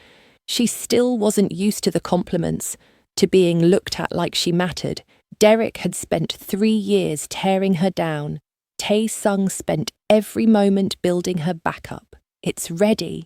She still wasn't used to the compliments, to being looked at like she mattered. Derek had spent 3 years tearing her down. Tae-sung spent every moment building her back up. It's ready.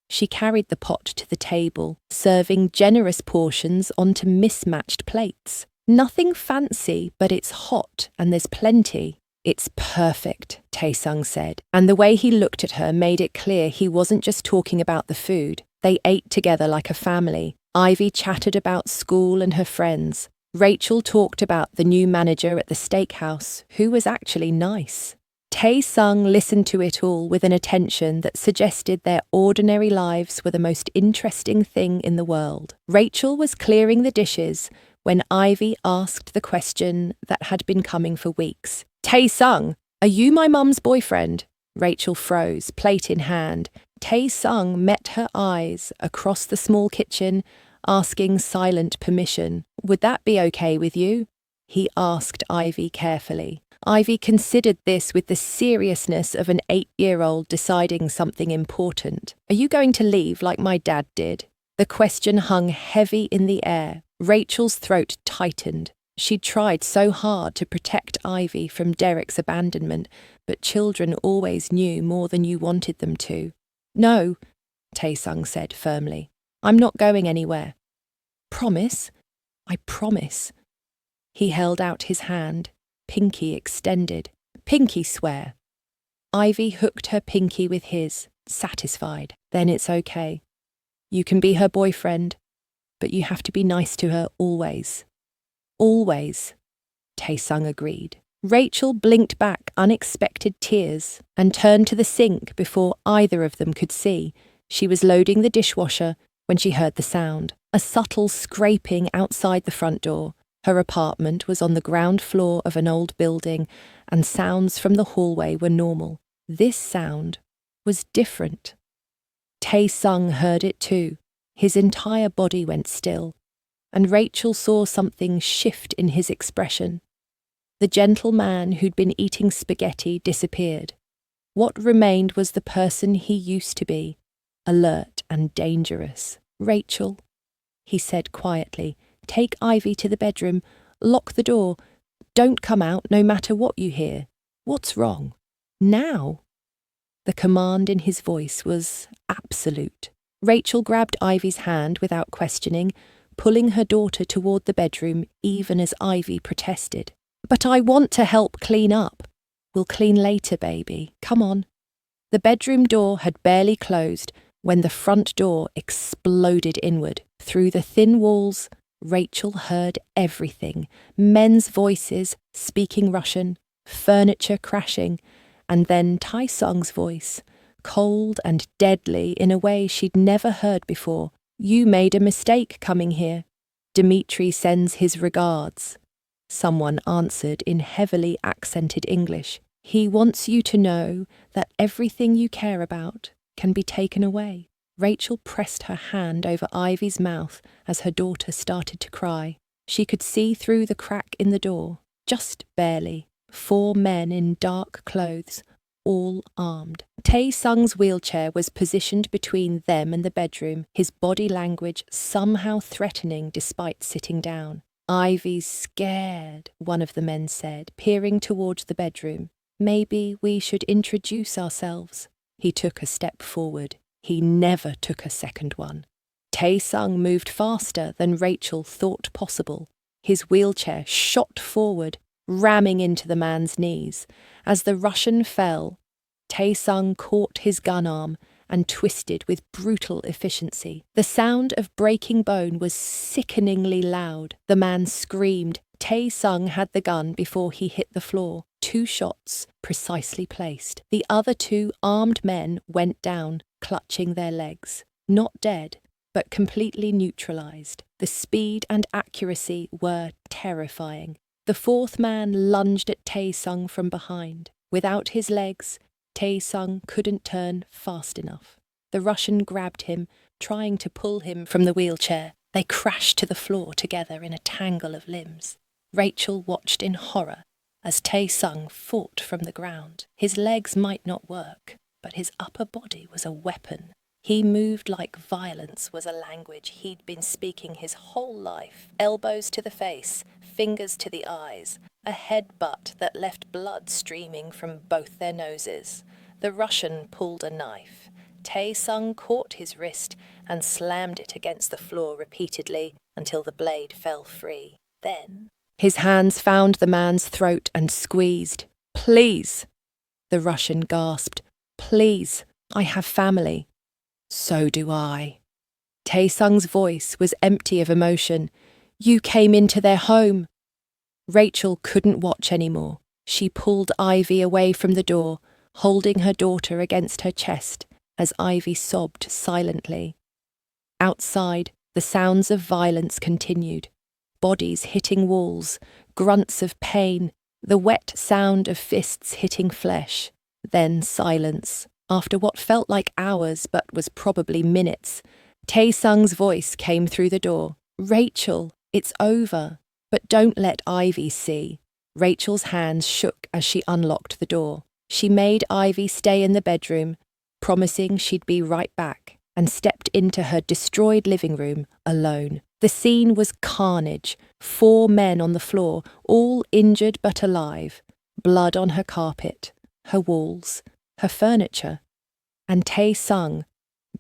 She carried the pot to the table, serving generous portions onto mismatched plates. Nothing fancy, but it's hot and there's plenty. It's perfect, Tae-sung said, and the way he looked at her made it clear he wasn't just talking about the food. They ate together like a family. Ivy chatted about school and her friends. Rachel talked about the new manager at the steakhouse, who was actually nice. Tae-sung listened to it all with an attention that suggested their ordinary lives were the most interesting thing in the world. Rachel was clearing the dishes when Ivy asked the question that had been coming for weeks. Tae-sung, are you my mum's boyfriend? Rachel froze, plate in hand. Tae-sung met her eyes across the small kitchen, asking silent permission. Would that be okay with you? He asked Ivy carefully. Ivy considered this with the seriousness of an 8-year-old deciding something important. Are you going to leave like my dad did? The question hung heavy in the air. Rachel's throat tightened. She'd tried so hard to protect Ivy from Derek's abandonment, but children always knew more than you wanted them to. No, Tae-sung said firmly. I'm not going anywhere. Promise? I promise. He held out his hand, pinky extended. Pinky swear. Ivy hooked her pinky with his, satisfied. Then it's okay. You can be her boyfriend, but you have to be nice to her always. Always, Taesung agreed. Rachel blinked back unexpected tears and turned to the sink before either of them could see. She was loading the dishwasher when she heard the sound, a subtle scraping outside the front door. Her apartment was on the ground floor of an old building, and sounds from the hallway were normal. This sound was different. Taesung heard it too. His entire body went still, and Rachel saw something shift in his expression. The gentle man who'd been eating spaghetti disappeared. What remained was the person he used to be, alert and dangerous. Rachel, he said quietly, take Ivy to the bedroom, lock the door. Don't come out no matter what you hear. What's wrong? Now? The command in his voice was absolute. Rachel grabbed Ivy's hand without questioning, pulling her daughter toward the bedroom even as Ivy protested. But I want to help clean up. We'll clean later, baby. Come on. The bedroom door had barely closed when the front door exploded inward. Through the thin walls, Rachel heard everything. Men's voices speaking Russian, furniture crashing, and then Taesung's voice, cold and deadly in a way she'd never heard before. You made a mistake coming here. Dmitri sends his regards. Someone answered in heavily accented English. He wants you to know that everything you care about can be taken away. Rachel pressed her hand over Ivy's mouth as her daughter started to cry. She could see through the crack in the door, just barely. 4 men in dark clothes, all armed. Taesung's wheelchair was positioned between them and the bedroom, his body language somehow threatening despite sitting down. Ivy's scared, one of the men said, peering towards the bedroom. Maybe we should introduce ourselves. He took a step forward. He never took a second one. Taesung moved faster than Rachel thought possible. His wheelchair shot forward, ramming into the man's knees. As the Russian fell, Taesung caught his gun arm and twisted with brutal efficiency. The sound of breaking bone was sickeningly loud. The man screamed. Taesung had the gun before he hit the floor. 2 shots, precisely placed. The other 2 armed men went down, clutching their legs. Not dead, but completely neutralized. The speed and accuracy were terrifying. The 4th man lunged at Taesung from behind. Without his legs, Taesung couldn't turn fast enough. The Russian grabbed him, trying to pull him from the wheelchair. They crashed to the floor together in a tangle of limbs. Rachel watched in horror as Taesung fought from the ground. His legs might not work, but his upper body was a weapon. He moved like violence was a language he'd been speaking his whole life. Elbows to the face, fingers to the eyes, a headbutt that left blood streaming from both their noses. The Russian pulled a knife. Taesung caught his wrist and slammed it against the floor repeatedly until the blade fell free. Then his hands found the man's throat and squeezed. Please, the Russian gasped. Please, I have family. So do I. Taesung's voice was empty of emotion. You came into their home. Rachel couldn't watch anymore. She pulled Ivy away from the door, holding her daughter against her chest as Ivy sobbed silently. Outside, the sounds of violence continued. Bodies hitting walls, grunts of pain, the wet sound of fists hitting flesh. Then silence. After what felt like hours but was probably minutes, Taesung's voice came through the door. Rachel, it's over, but don't let Ivy see. Rachel's hands shook as she unlocked the door. She made Ivy stay in the bedroom, promising she'd be right back, and stepped into her destroyed living room alone. The scene was carnage. 4 men on the floor, all injured but alive. Blood on her carpet, her walls, her furniture. And Taesung,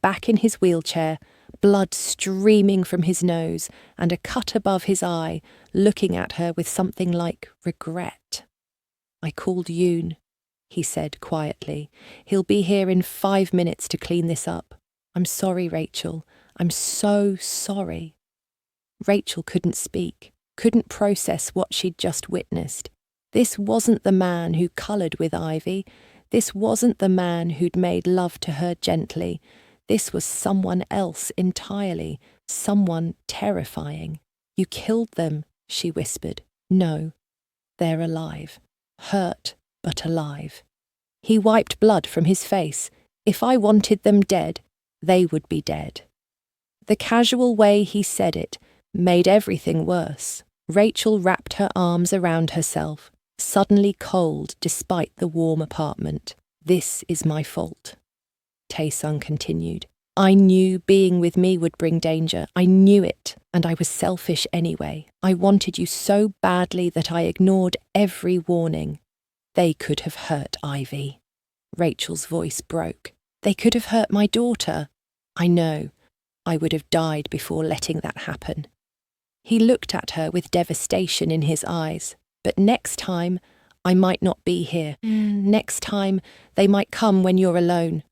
back in his wheelchair, blood streaming from his nose and a cut above his eye, looking at her with something like regret. I called Yoon. he said quietly. He'll be here in 5 minutes to clean this up. I'm sorry, Rachel. I'm so sorry. Rachel couldn't speak, couldn't process what she'd just witnessed. This wasn't the man who coloured with Ivy. This wasn't the man who'd made love to her gently. This was someone else entirely, someone terrifying. You killed them, she whispered. No, they're alive. Hurt, but alive. He wiped blood from his face. If I wanted them dead, they would be dead. The casual way he said it made everything worse. Rachel wrapped her arms around herself, suddenly cold despite the warm apartment. This is my fault, Tae-sung continued. I knew being with me would bring danger. I knew it, and I was selfish anyway. I wanted you so badly that I ignored every warning. They could have hurt Ivy. Rachel's voice broke. They could have hurt my daughter. I know. I would have died before letting that happen. He looked at her with devastation in his eyes. But next time, I might not be here. Next time, they might come when you're alone.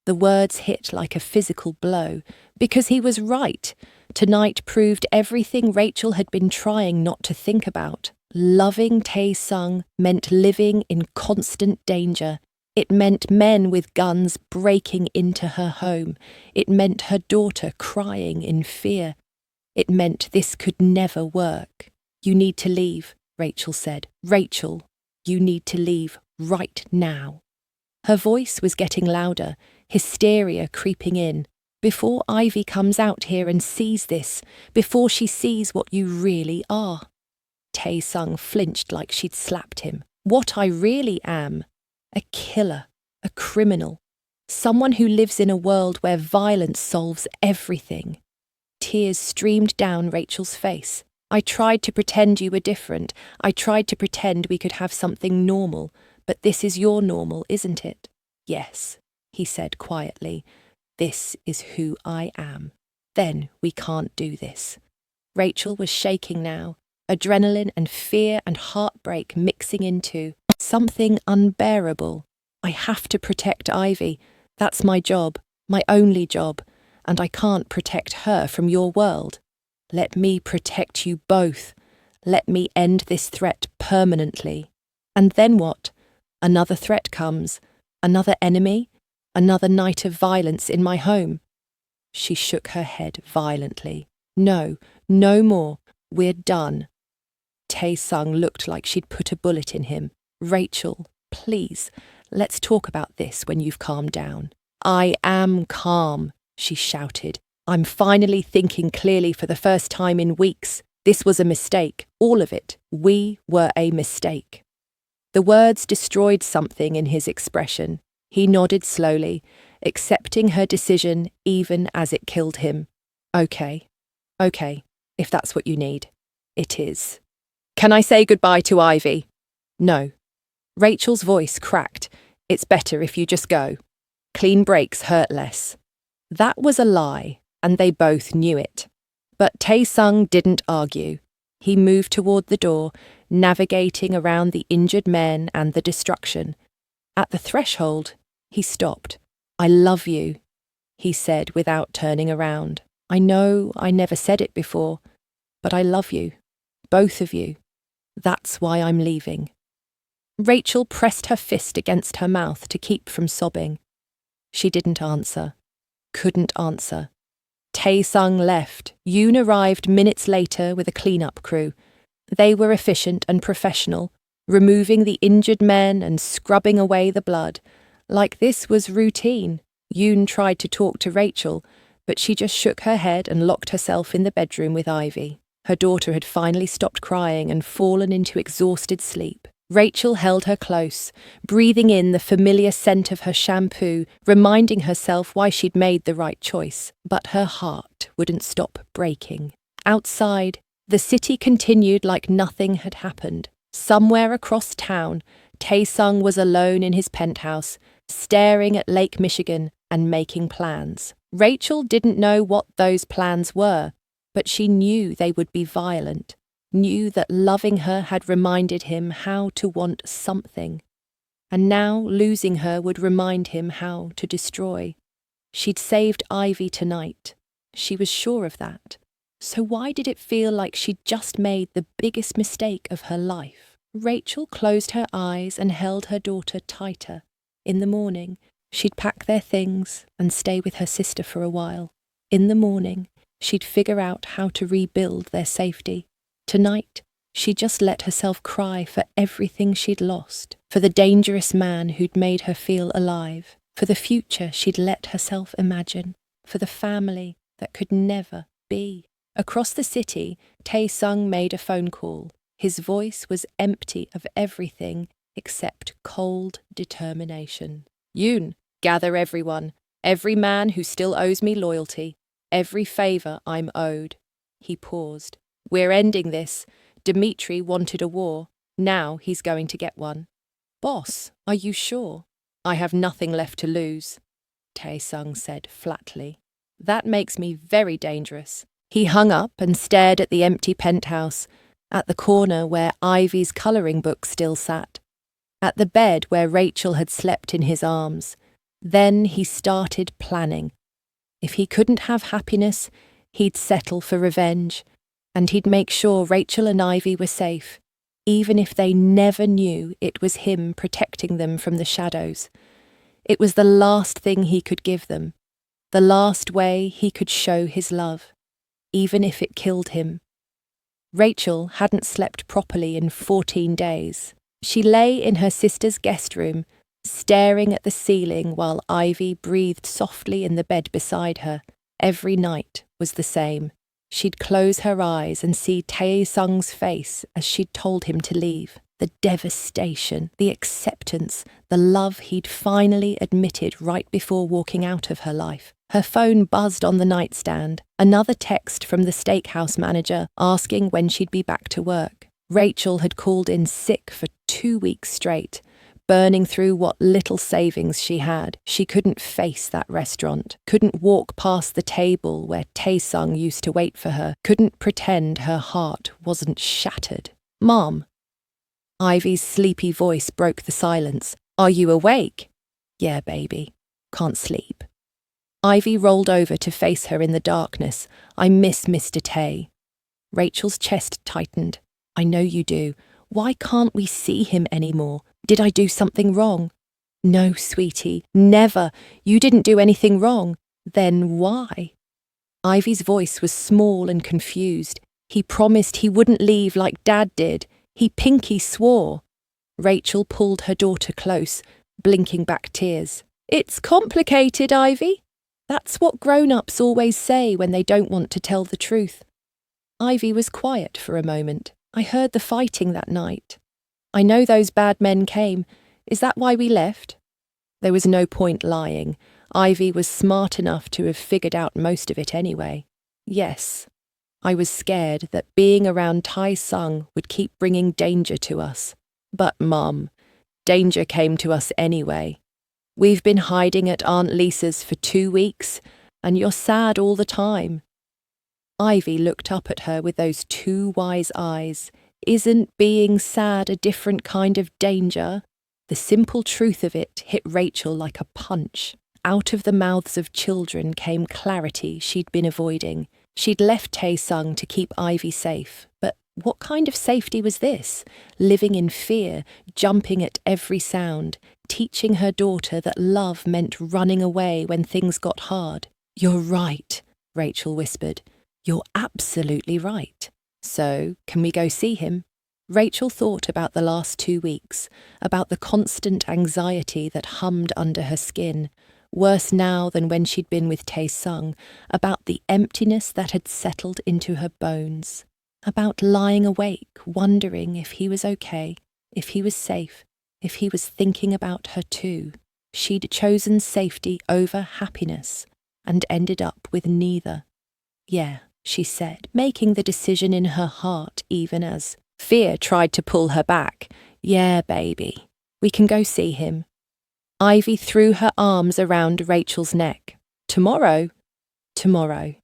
The words hit like a physical blow, because he was right. Tonight proved everything Rachel had been trying not to think about. Loving Tae-sung meant living in constant danger. It meant men with guns breaking into her home. It meant her daughter crying in fear. It meant this could never work. You need to leave, Rachel said. Rachel, you need to leave right now. Her voice was getting louder, hysteria creeping in. Before Ivy comes out here and sees this, before she sees what you really are. Tae-sung flinched like she'd slapped him. What I really am. A killer, a criminal, someone who lives in a world where violence solves everything. Tears streamed down Rachel's face. I tried to pretend you were different. I tried to pretend we could have something normal, but this is your normal, isn't it? Yes, he said quietly. This is who I am. Then we can't do this. Rachel was shaking now, adrenaline and fear and heartbreak mixing into something unbearable. I have to protect Ivy. That's my job, my only job, and I can't protect her from your world. Let me protect you both. Let me end this threat permanently. And then what? Another threat comes. Another enemy? Another night of violence in my home? She shook her head violently. No, no more. We're done. Tae-sung looked like she'd put a bullet in him. Rachel, please, let's talk about this when you've calmed down. I am calm, she shouted. I'm finally thinking clearly for the first time in weeks. This was a mistake, all of it. We were a mistake. The words destroyed something in his expression. He nodded slowly, accepting her decision even as it killed him. Okay, if that's what you need. It is. Can I say goodbye to Ivy? No. Rachel's voice cracked. It's better if you just go. Clean breaks hurt less. That was a lie, and they both knew it. But Tae-sung didn't argue. He moved toward the door, navigating around the injured men and the destruction. At the threshold, he stopped. I love you, he said without turning around. I know I never said it before, but I love you. Both of you. That's why I'm leaving. Rachel pressed her fist against her mouth to keep from sobbing. She didn't answer. Couldn't answer. Tae-sung left. Yoon arrived minutes later with a clean-up crew. They were efficient and professional, removing the injured men and scrubbing away the blood. Like this was routine. Yoon tried to talk to Rachel, but she just shook her head and locked herself in the bedroom with Ivy. Her daughter had finally stopped crying and fallen into exhausted sleep. Rachel held her close, breathing in the familiar scent of her shampoo, reminding herself why she'd made the right choice. But her heart wouldn't stop breaking. Outside, the city continued like nothing had happened. Somewhere across town, Tae-sung was alone in his penthouse, staring at Lake Michigan and making plans. Rachel didn't know what those plans were, but she knew they would be violent. Knew that loving her had reminded him how to want something. And now losing her would remind him how to destroy. She'd saved Ivy tonight. She was sure of that. So why did it feel like she'd just made the biggest mistake of her life? Rachel closed her eyes and held her daughter tighter. In the morning, she'd pack their things and stay with her sister for a while. In the morning, she'd figure out how to rebuild their safety. Tonight, she just let herself cry for everything she'd lost, for the dangerous man who'd made her feel alive, for the future she'd let herself imagine, for the family that could never be. Across the city, Tae-sung made a phone call. His voice was empty of everything except cold determination. Yoon, gather everyone, every man who still owes me loyalty, every favour I'm owed. He paused. We're ending this. Dmitri wanted a war. Now he's going to get one. Boss, are you sure? I have nothing left to lose, Tae-sung said flatly. That makes me very dangerous. He hung up and stared at the empty penthouse, at the corner where Ivy's colouring book still sat, at the bed where Rachel had slept in his arms. Then he started planning. If he couldn't have happiness, he'd settle for revenge, and he'd make sure Rachel and Ivy were safe, even if they never knew it was him protecting them from the shadows. It was the last thing he could give them, the last way he could show his love, even if it killed him. Rachel hadn't slept properly in 14 days. She lay in her sister's guest room, staring at the ceiling while Ivy breathed softly in the bed beside her. Every night was the same. She'd close her eyes and see Tae-sung's face as she'd told him to leave. The devastation, the acceptance, the love he'd finally admitted right before walking out of her life. Her phone buzzed on the nightstand. Another text from the steakhouse manager asking when she'd be back to work. Rachel had called in sick for 2 weeks straight, burning through what little savings she had. She couldn't face that restaurant, couldn't walk past the table where Tae-sung used to wait for her, couldn't pretend her heart wasn't shattered. Mom. Ivy's sleepy voice broke the silence. Are you awake? Yeah, baby. Can't sleep. Ivy rolled over to face her in the darkness. I miss Mr. Tae. Rachel's chest tightened. I know you do. Why can't we see him anymore? Did I do something wrong? No, sweetie, never. You didn't do anything wrong. Then why? Ivy's voice was small and confused. He promised he wouldn't leave like Dad did. He pinky swore. Rachel pulled her daughter close, blinking back tears. It's complicated, Ivy. That's what grown-ups always say when they don't want to tell the truth. Ivy was quiet for a moment. I heard the fighting that night. I know those bad men came. Is that why we left? There was no point lying. Ivy was smart enough to have figured out most of it anyway. Yes, I was scared that being around Tae-sung would keep bringing danger to us. But, Mum, danger came to us anyway. We've been hiding at Aunt Lisa's for 2 weeks, and you're sad all the time. Ivy looked up at her with those 2 wise eyes. Isn't being sad a different kind of danger? The simple truth of it hit Rachel like a punch. Out of the mouths of children came clarity she'd been avoiding. She'd left Tae-sung to keep Ivy safe, but what kind of safety was this? Living in fear, jumping at every sound, teaching her daughter that love meant running away when things got hard. You're right, Rachel whispered. You're absolutely right. So, can we go see him? Rachel thought about the last 2 weeks, about the constant anxiety that hummed under her skin, worse now than when she'd been with Tae-sung, about the emptiness that had settled into her bones, about lying awake, wondering if he was okay, if he was safe, if he was thinking about her too. She'd chosen safety over happiness, and ended up with neither. Yeah, she said, making the decision in her heart even as fear tried to pull her back. Yeah, baby, we can go see him. Ivy threw her arms around Rachel's neck. Tomorrow? Tomorrow.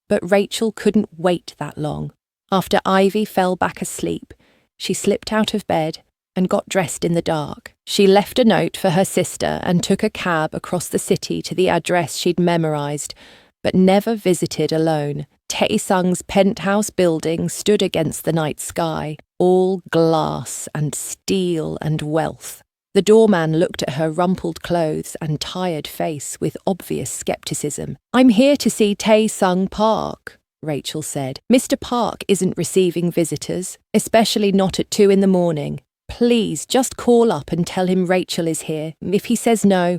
But Rachel couldn't wait that long. After Ivy fell back asleep, she slipped out of bed, and got dressed in the dark. She left a note for her sister and took a cab across the city to the address she'd memorized, but never visited alone. Taesung's penthouse building stood against the night sky, all glass and steel and wealth. The doorman looked at her rumpled clothes and tired face with obvious skepticism. "I'm here to see Taesung Park," Rachel said. "Mr. Park isn't receiving visitors, especially not at 2 a.m. Please, just call up and tell him Rachel is here. If he says no,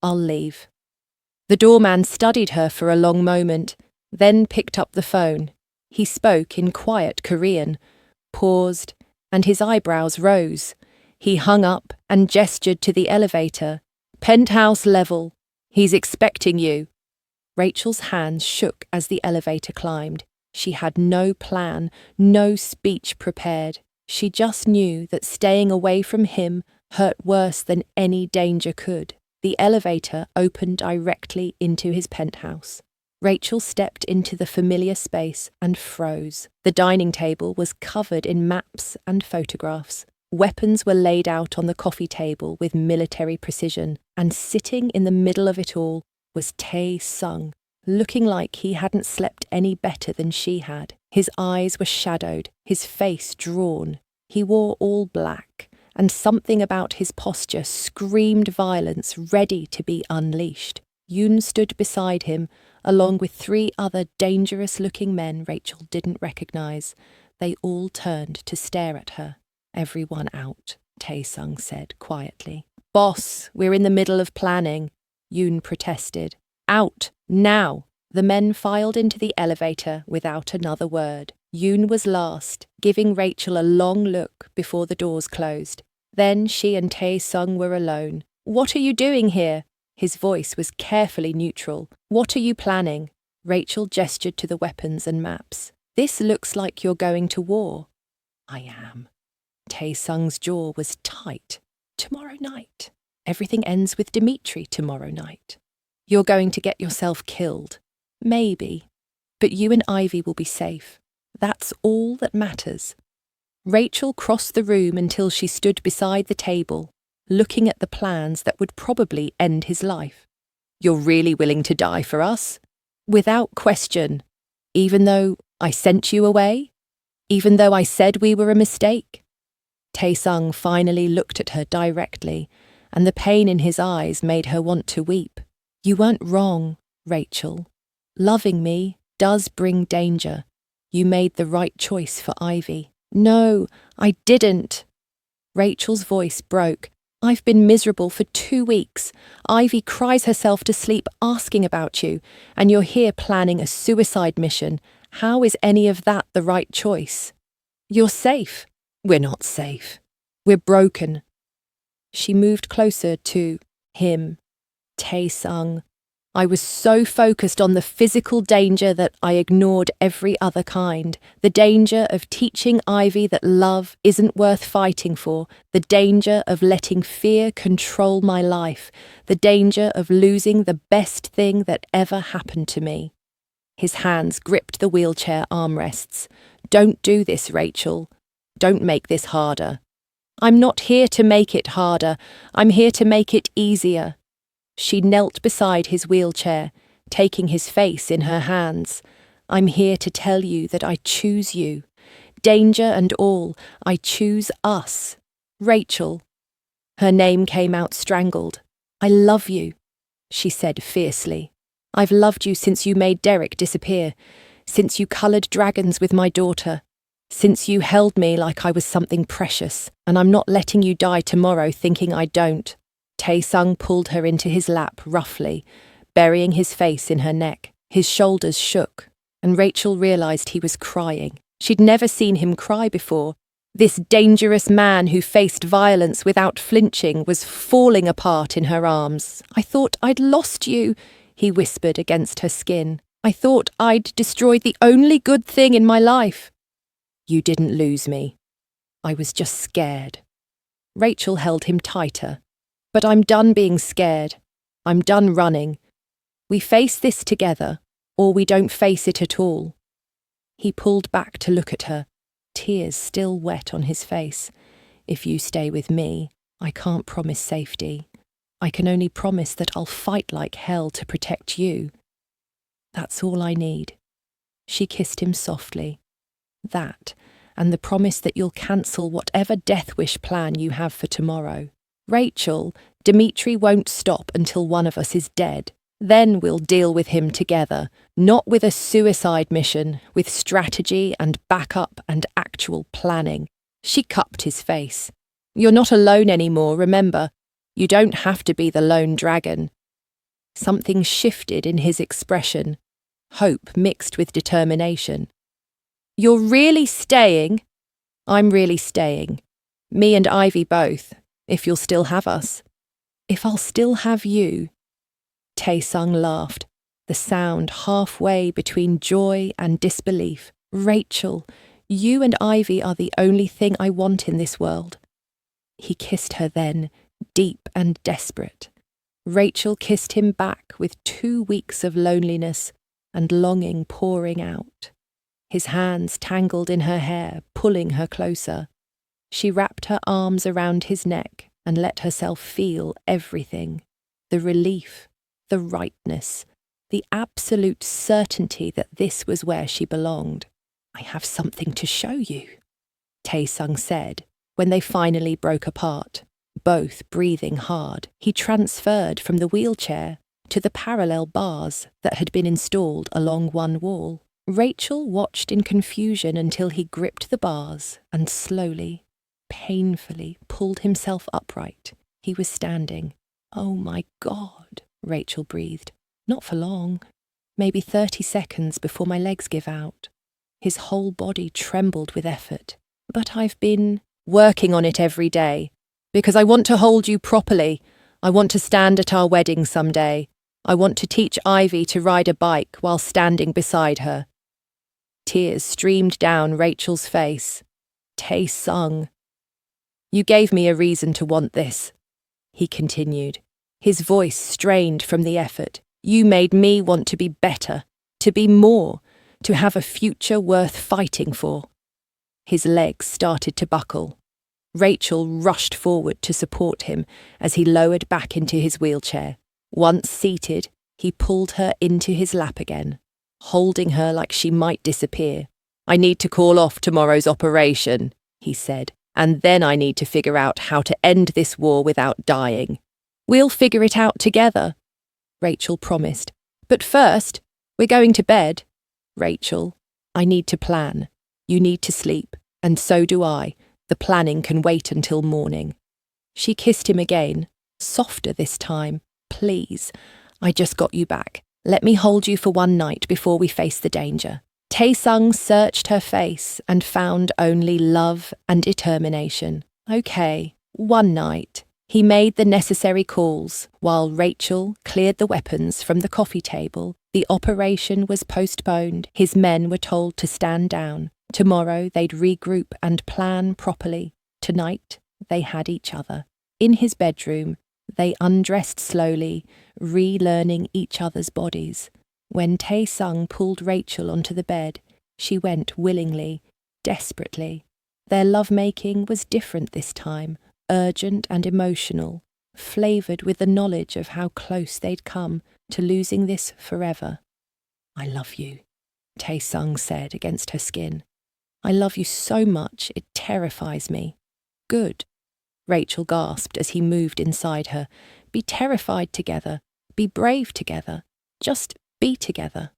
I'll leave." The doorman studied her for a long moment, then picked up the phone. He spoke in quiet Korean, paused, and his eyebrows rose. He hung up and gestured to the elevator. "Penthouse level. He's expecting you." Rachel's hands shook as the elevator climbed. She had no plan, no speech prepared. She just knew that staying away from him hurt worse than any danger could. The elevator opened directly into his penthouse. Rachel stepped into the familiar space and froze. The dining table was covered in maps and photographs. Weapons were laid out on the coffee table with military precision, and sitting in the middle of it all was Taesung, looking like he hadn't slept any better than she had. His eyes were shadowed, his face drawn. He wore all black, and something about his posture screamed violence ready to be unleashed. Yoon stood beside him, along with 3 other dangerous-looking men Rachel didn't recognise. They all turned to stare at her. "Everyone out," Taesung said quietly. "Boss, we're in the middle of planning," Yoon protested. "Out, now!" The men filed into the elevator without another word. Yoon was last, giving Rachel a long look before the doors closed. Then she and Taesung were alone. "What are you doing here?" His voice was carefully neutral. "What are you planning?" Rachel gestured to the weapons and maps. "This looks like you're going to war." "I am." Taesung's jaw was tight. "Tomorrow night. Everything ends with Dimitri tomorrow night. You're going to get yourself killed. Maybe. But you and Ivy will be safe. That's all that matters." Rachel crossed the room until she stood beside the table, looking at the plans that would probably end his life. "You're really willing to die for us?" "Without question. Even though I sent you away? Even though I said we were a mistake?" Taesung finally looked at her directly, and the pain in his eyes made her want to weep. "You weren't wrong, Rachel. Loving me does bring danger. You made the right choice for Ivy." "No, I didn't." Rachel's voice broke. "I've been miserable for 2 weeks. Ivy cries herself to sleep asking about you, and you're here planning a suicide mission. How is any of that the right choice?" "You're safe." "We're not safe. We're broken." She moved closer to him. Taesung. "I was so focused on the physical danger that I ignored every other kind. The danger of teaching Ivy that love isn't worth fighting for. The danger of letting fear control my life. The danger of losing the best thing that ever happened to me." His hands gripped the wheelchair armrests. "Don't do this, Rachel. Don't make this harder." "I'm not here to make it harder. I'm here to make it easier." She knelt beside his wheelchair, taking his face in her hands. "I'm here to tell you that I choose you. Danger and all, I choose us. Rachel." Her name came out strangled. "I love you," she said fiercely. "I've loved you since you made Derek disappear, since you coloured dragons with my daughter, since you held me like I was something precious, and I'm not letting you die tomorrow thinking I don't." Taesung pulled her into his lap roughly, burying his face in her neck. His shoulders shook, and Rachel realised he was crying. She'd never seen him cry before. This dangerous man who faced violence without flinching was falling apart in her arms. "I thought I'd lost you," he whispered against her skin. "I thought I'd destroyed the only good thing in my life." "You didn't lose me. I was just scared." Rachel held him tighter. "But I'm done being scared. I'm done running. We face this together, or we don't face it at all." He pulled back to look at her, tears still wet on his face. If you stay with me, I can't promise safety. I can only promise that I'll fight like hell to protect you. That's all I need." She kissed him softly. That, and the promise that you'll cancel whatever death wish plan you have for tomorrow. "Rachel, Dimitri won't stop until one of us is dead. Then we'll deal with him together, not with a suicide mission, with strategy and backup and actual planning." She cupped his face. "You're not alone anymore, remember. You don't have to be the lone dragon." Something shifted in his expression, hope mixed with determination. "You're really staying?" "I'm really staying. Me and Ivy both, if you'll still have us." "If I'll still have you?" Taesung laughed, the sound halfway between joy and disbelief. "Rachel, you and Ivy are the only thing I want in this world." He kissed her then, deep and desperate. Rachel kissed him back with 2 weeks of loneliness and longing pouring out. His hands tangled in her hair, pulling her closer. She wrapped her arms around his neck and let herself feel everything. The relief, the rightness, the absolute certainty that this was where she belonged. "I have something to show you," Taesung said, when they finally broke apart, both breathing hard. He transferred from the wheelchair to the parallel bars that had been installed along one wall. Rachel watched in confusion until he gripped the bars and slowly, painfully pulled himself upright. He was standing. "Oh my God," Rachel breathed. "Not for long. Maybe 30 seconds before my legs give out." His whole body trembled with effort. "But I've been working on it every day, because I want to hold you properly. I want to stand at our wedding someday. I want to teach Ivy to ride a bike while standing beside her." Tears streamed down Rachel's face. Taesung. "You gave me a reason to want this," he continued, his voice strained from the effort. "You made me want to be better, to be more, to have a future worth fighting for." His legs started to buckle. Rachel rushed forward to support him as he lowered back into his wheelchair. Once seated, he pulled her into his lap again, holding her like she might disappear. "I need to call off tomorrow's operation," he said, "and then I need to figure out how to end this war without dying." "We'll figure it out together," Rachel promised. "But first, we're going to bed." "Rachel, I need to plan. You need to sleep, and so do I. The planning can wait until morning." She kissed him again, softer this time. "Please, I just got you back. Let me hold you for one night before we face the danger." Taesung searched her face and found only love and determination. "Okay, one night." He made the necessary calls while Rachel cleared the weapons from the coffee table. The operation was postponed. His men were told to stand down. Tomorrow they'd regroup and plan properly. Tonight they had each other. In his bedroom, they undressed slowly, relearning each other's bodies. When Taesung pulled Rachel onto the bed, she went willingly, desperately. Their lovemaking was different this time, urgent and emotional, flavoured with the knowledge of how close they'd come to losing this forever. "I love you," Taesung said against her skin. "I love you so much it terrifies me." "Good," Rachel gasped as he moved inside her. "Be terrified together. Be brave together. Just be together."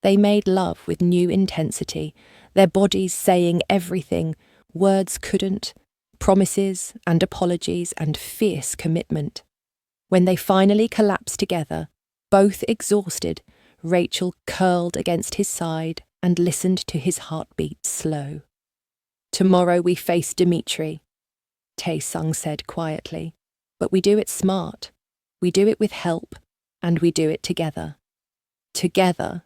They made love with new intensity, their bodies saying everything words couldn't, promises and apologies and fierce commitment. When they finally collapsed together, both exhausted, Rachel curled against his side and listened to his heartbeat slow. "Tomorrow we face Dimitri," Taesung said quietly. "But we do it smart. We do it with help, and we do it together." "Together,"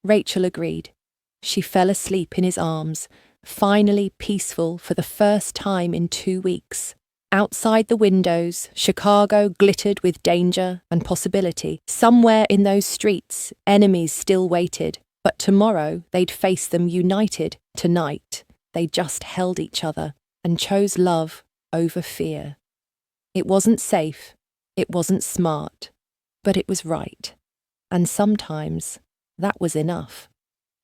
Rachel agreed. She fell asleep in his arms, finally peaceful for the first time in 2 weeks. Outside the windows, Chicago glittered with danger and possibility. Somewhere in those streets, enemies still waited, but tomorrow they'd face them united. Tonight, they just held each other, and chose love over fear. It wasn't safe, it wasn't smart, but it was right. And sometimes that was enough.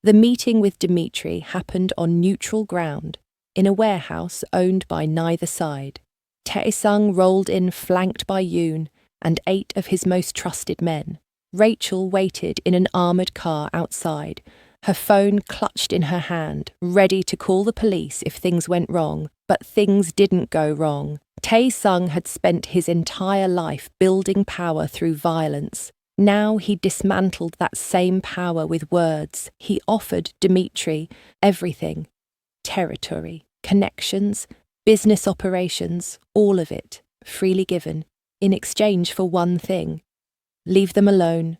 The meeting with Dmitri happened on neutral ground, in a warehouse owned by neither side. Taesung rolled in flanked by Yoon and 8 of his most trusted men. Rachel waited in an armoured car outside, her phone clutched in her hand, ready to call the police if things went wrong. But things didn't go wrong. Taesung had spent his entire life building power through violence. Now he dismantled that same power with words. He offered Dmitri everything. Territory, connections, business operations, all of it, freely given, in exchange for one thing. Leave them alone,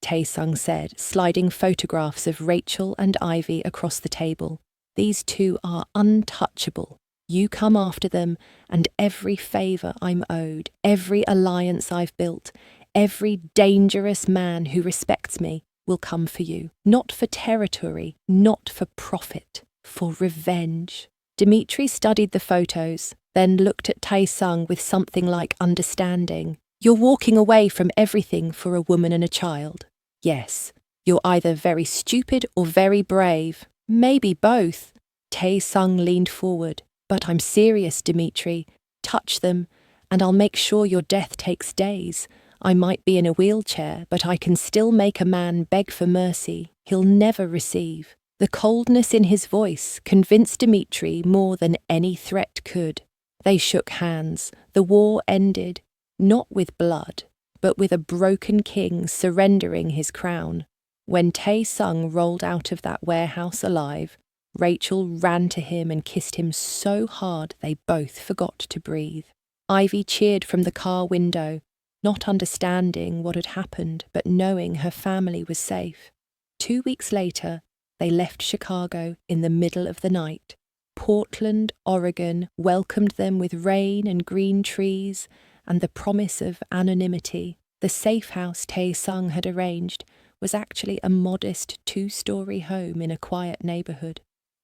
Taesung said, sliding photographs of Rachel and Ivy across the table. These two are untouchable. You come after them, and every favour I'm owed, every alliance I've built, every dangerous man who respects me will come for you. Not for territory, not for profit, for revenge. Dmitri studied the photos, then looked at Taesung with something like understanding. You're walking away from everything for a woman and a child. Yes, you're either very stupid or very brave. Maybe both. Taesung leaned forward. But I'm serious, Dmitri. Touch them, and I'll make sure your death takes days. I might be in a wheelchair, but I can still make a man beg for mercy he'll never receive. The coldness in his voice convinced Dmitri more than any threat could. They shook hands. The war ended, not with blood, but with a broken king surrendering his crown. When Taesung rolled out of that warehouse alive, Rachel ran to him and kissed him so hard they both forgot to breathe. Ivy cheered from the car window, not understanding what had happened, but knowing her family was safe. 2 weeks later, they left Chicago in the middle of the night. Portland, Oregon welcomed them with rain and green trees and the promise of anonymity. The safe house Taesung had arranged was actually a modest 2-story home in a quiet neighbourhood.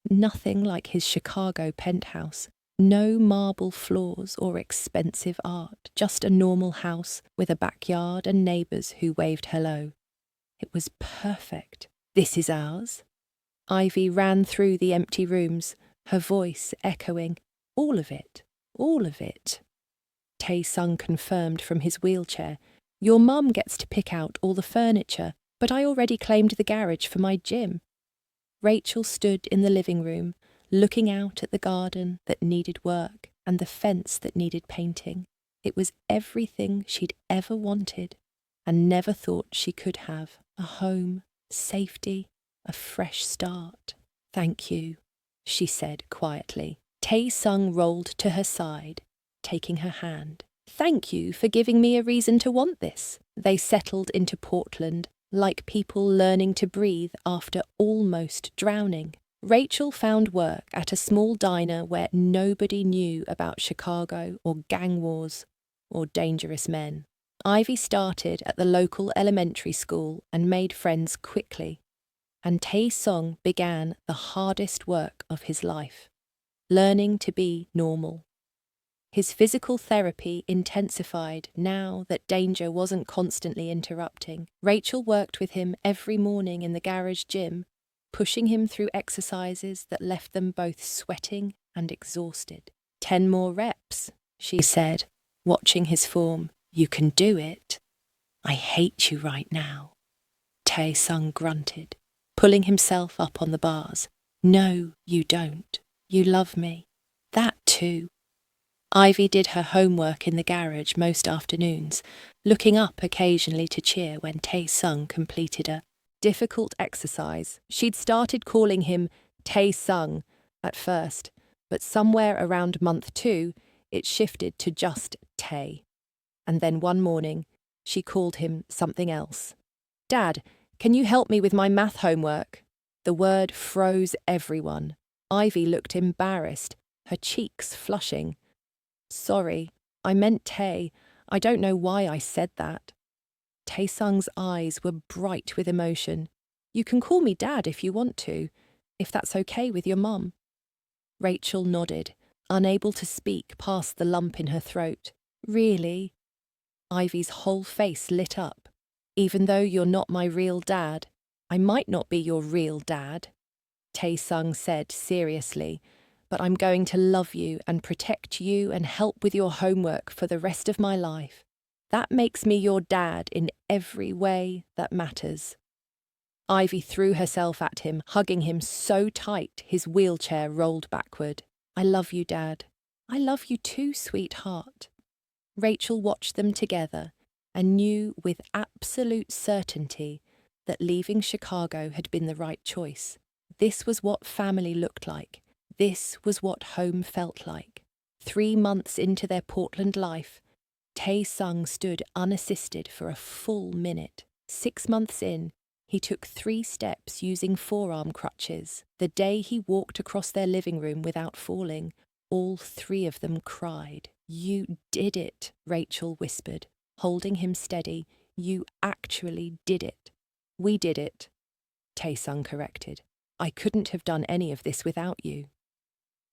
Nothing like his Chicago penthouse. No marble floors or expensive art, just a normal house with a backyard and neighbours who waved hello. It was perfect. This is ours. Ivy ran through the empty rooms, her voice echoing, all of it, all of it. Taesung confirmed from his wheelchair, your mum gets to pick out all the furniture, but I already claimed the garage for my gym. Rachel stood in the living room, looking out at the garden that needed work and the fence that needed painting. It was everything she'd ever wanted and never thought she could have. A home, safety, a fresh start. Thank you, she said quietly. Taesung rolled to her side, taking her hand. Thank you for giving me a reason to want this. They settled into Portland, like people learning to breathe after almost drowning. Rachel found work at a small diner where nobody knew about Chicago or gang wars or dangerous men. Ivy started at the local elementary school and made friends quickly. And Taesung began the hardest work of his life, learning to be normal. His physical therapy intensified now that danger wasn't constantly interrupting. Rachel worked with him every morning in the garage gym, pushing him through exercises that left them both sweating and exhausted. 10 more reps, she said, watching his form. You can do it. I hate you right now. Taesung grunted, pulling himself up on the bars. No, you don't. You love me. That too. Ivy did her homework in the garage most afternoons, looking up occasionally to cheer when Taesung completed a difficult exercise. She'd started calling him Taesung at first, but somewhere around month 2, it shifted to just Tae. And then one morning, she called him something else. Dad, can you help me with my math homework? The word froze everyone. Ivy looked embarrassed, her cheeks flushing. Sorry, I meant Tae. I don't know why I said that. Taesung's eyes were bright with emotion. You can call me Dad if you want to, if that's okay with your mum. Rachel nodded. unable to speak past the lump in her throat. Really? Ivy's whole face lit up. Even though you're not my real dad, I might not be your real dad, Tae-sung said seriously, but I'm going to love you and protect you and help with your homework for the rest of my life. That makes me your dad in every way that matters. Ivy threw herself at him, hugging him so tight his wheelchair rolled backward. I love you, Dad. I love you too, sweetheart. Rachel watched them together and knew with absolute certainty that leaving Chicago had been the right choice. This was what family looked like. This was what home felt like. 3 months into their Portland life, Tae-sung stood unassisted for a full minute. 6 months in, he took 3 steps using forearm crutches. The day he walked across their living room without falling, all 3 of them cried. You did it, Rachel whispered, holding him steady. You actually did it. We did it, Tae-sung corrected. I couldn't have done any of this without you.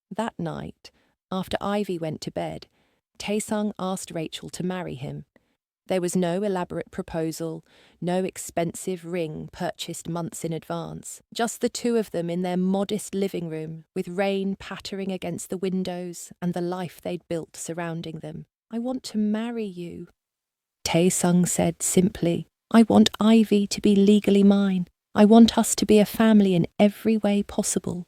That night, after Ivy went to bed, Tae-sung asked Rachel to marry him. There was no elaborate proposal, no expensive ring purchased months in advance, just the 2 of them in their modest living room, with rain pattering against the windows and the life they'd built surrounding them. I want to marry you, Tae-sung said simply. I want Ivy to be legally mine. I want us to be a family in every way possible.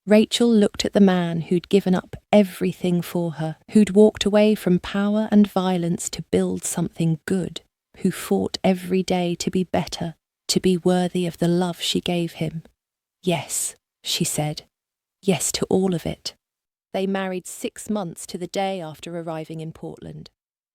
Rachel looked at the man who'd given up everything for her, who'd walked away from power and violence to build something good, who fought every day to be better, to be worthy of the love she gave him. Yes, she said. Yes to all of it. They married 6 months to the day after arriving in Portland.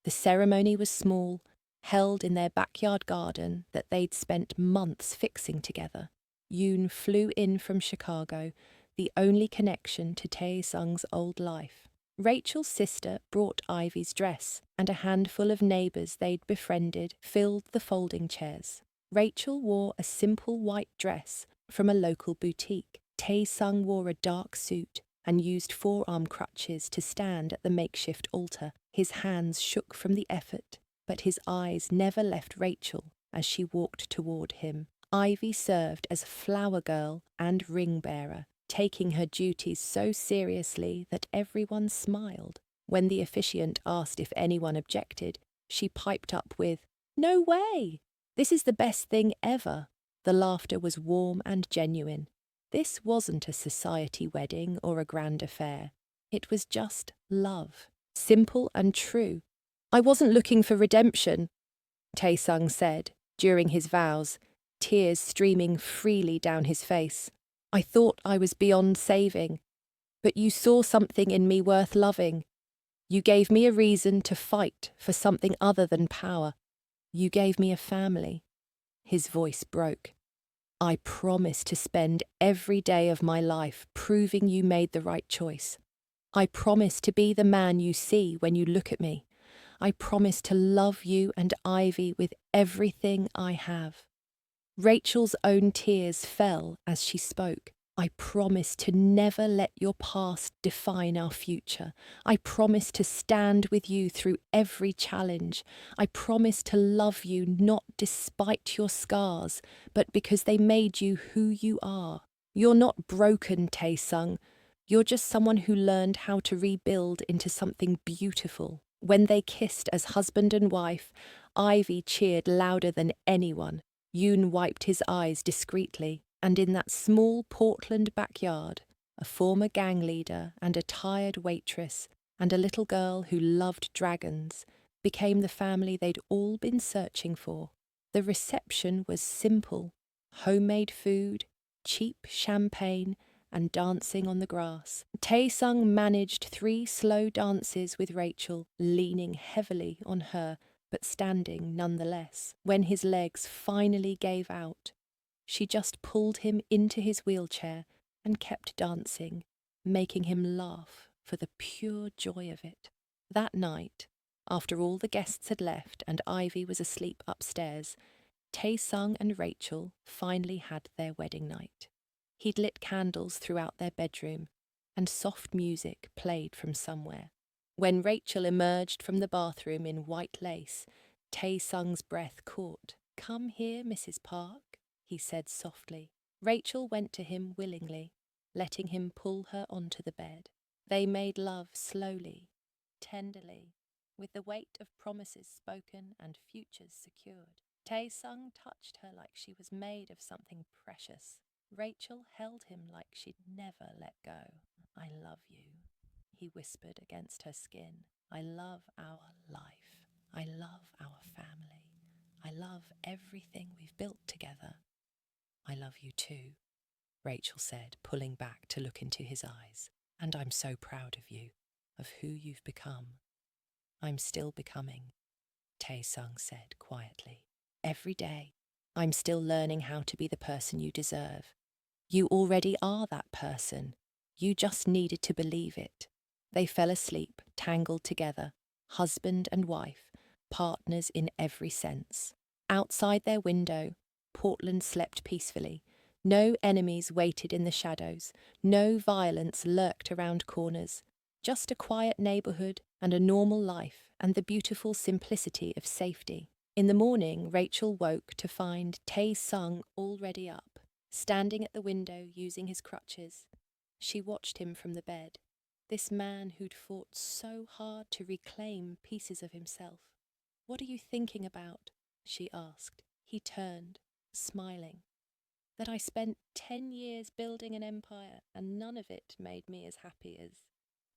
The ceremony was small, held in their backyard garden that they'd spent months fixing together. Yoon flew in from Chicago, the only connection to Tae-sung's old life. Rachel's sister brought Ivy's dress, and a handful of neighbours they'd befriended filled the folding chairs. Rachel wore a simple white dress from a local boutique. Tae-sung wore a dark suit and used forearm crutches to stand at the makeshift altar. His hands shook from the effort, but his eyes never left Rachel as she walked toward him. Ivy served as flower girl and ring bearer, taking her duties so seriously that everyone smiled. When the officiant asked if anyone objected, she piped up with, "No way! This is the best thing ever." The laughter was warm and genuine. This wasn't a society wedding or a grand affair. It was just love, simple and true. I wasn't looking for redemption, Tae-sung said, during his vows, tears streaming freely down his face. I thought I was beyond saving, but you saw something in me worth loving. You gave me a reason to fight for something other than power. You gave me a family. His voice broke. I promise to spend every day of my life proving you made the right choice. I promise to be the man you see when you look at me. I promise to love you and Ivy with everything I have. Rachel's own tears fell as she spoke. I promise to never let your past define our future. I promise to stand with you through every challenge. I promise to love you not despite your scars, but because they made you who you are. You're not broken, Tae-sung. You're just someone who learned how to rebuild into something beautiful. When they kissed as husband and wife, Ivy cheered louder than anyone. Yoon wiped his eyes discreetly, and in that small Portland backyard, a former gang leader and a tired waitress and a little girl who loved dragons became the family they'd all been searching for. The reception was simple: homemade food, cheap champagne, and dancing on the grass. Tae-sung managed 3 slow dances with Rachel, leaning heavily on her, but standing nonetheless. When his legs finally gave out, she just pulled him into his wheelchair and kept dancing, making him laugh for the pure joy of it. That night, after all the guests had left and Ivy was asleep upstairs, Tae-sung and Rachel finally had their wedding night. He'd lit candles throughout their bedroom, and soft music played from somewhere. When Rachel emerged from the bathroom in white lace, Tae-sung's breath caught. "Come here, Mrs. Park," he said softly. Rachel went to him willingly, letting him pull her onto the bed. They made love slowly, tenderly, with the weight of promises spoken and futures secured. Tae-sung touched her like she was made of something precious. Rachel held him like she'd never let go. "I love you," he whispered against her skin. "I love our life. I love our family. I love everything we've built together." "I love you too," Rachel said, pulling back to look into his eyes. "And I'm so proud of you, of who you've become." "I'm still becoming," Tae-sung said quietly. "Every day, I'm still learning how to be the person you deserve. You already are that person. You just needed to believe it." They fell asleep, tangled together, husband and wife, partners in every sense. Outside their window, Portland slept peacefully. No enemies waited in the shadows. No violence lurked around corners. Just a quiet neighborhood and a normal life and the beautiful simplicity of safety. In the morning, Rachel woke to find Tae-sung already up, standing at the window using his crutches. She watched him from the bed. This man who'd fought so hard to reclaim pieces of himself. "What are you thinking about?" she asked. He turned, smiling. "That I spent 10 years building an empire and none of it made me as happy as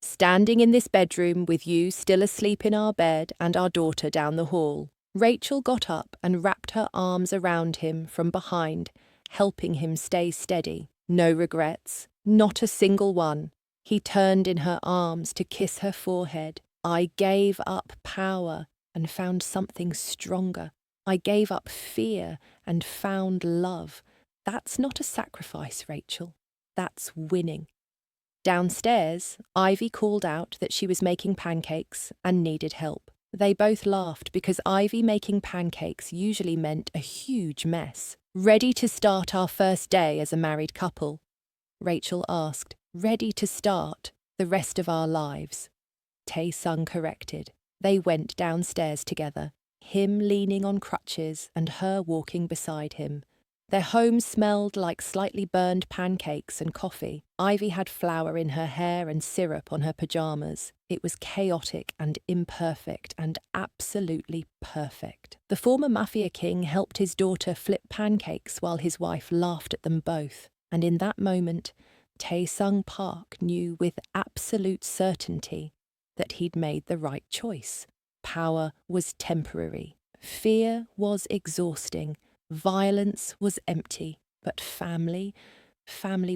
standing in this bedroom with you still asleep in our bed and our daughter down the hall." Rachel got up and wrapped her arms around him from behind, helping him stay steady. No regrets, not a single one. He turned in her arms to kiss her forehead. "I gave up power and found something stronger. I gave up fear and found love. That's not a sacrifice, Rachel. That's winning." Downstairs, Ivy called out that she was making pancakes and needed help. They both laughed because Ivy making pancakes usually meant a huge mess. "Ready to start our first day as a married couple?" Rachel asked. "Ready to start the rest of our lives," Tae-sung corrected. They went downstairs together, him leaning on crutches and her walking beside him. Their home smelled like slightly burned pancakes and coffee. Ivy had flour in her hair and syrup on her pajamas. It was chaotic and imperfect and absolutely perfect. The former Mafia king helped his daughter flip pancakes while his wife laughed at them both. And in that moment, Tae-sung Park knew with absolute certainty that he'd made the right choice. Power was temporary. Fear was exhausting. Violence was empty. But family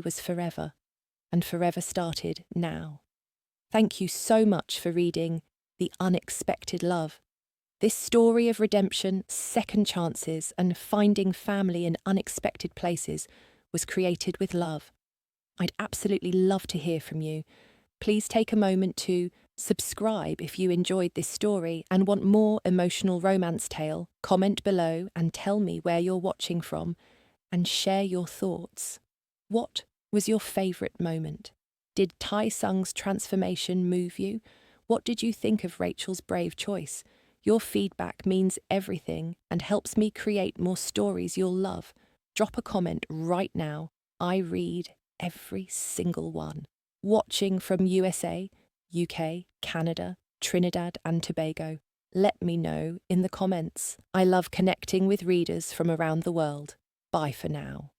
was forever. And forever started now. Thank you so much for reading The Unexpected Love. This story of redemption, second chances, and finding family in unexpected places was created with love. I'd absolutely love to hear from you. Please take a moment to subscribe if you enjoyed this story and want more emotional romance tale. Comment below and tell me where you're watching from and share your thoughts. What was your favourite moment? Did Tae-sung's transformation move you? What did you think of Rachel's brave choice? Your feedback means everything and helps me create more stories you'll love. Drop a comment right now. I read every single one. Watching from USA, UK, Canada, Trinidad and Tobago. Let me know in the comments. I love connecting with readers from around the world. Bye for now.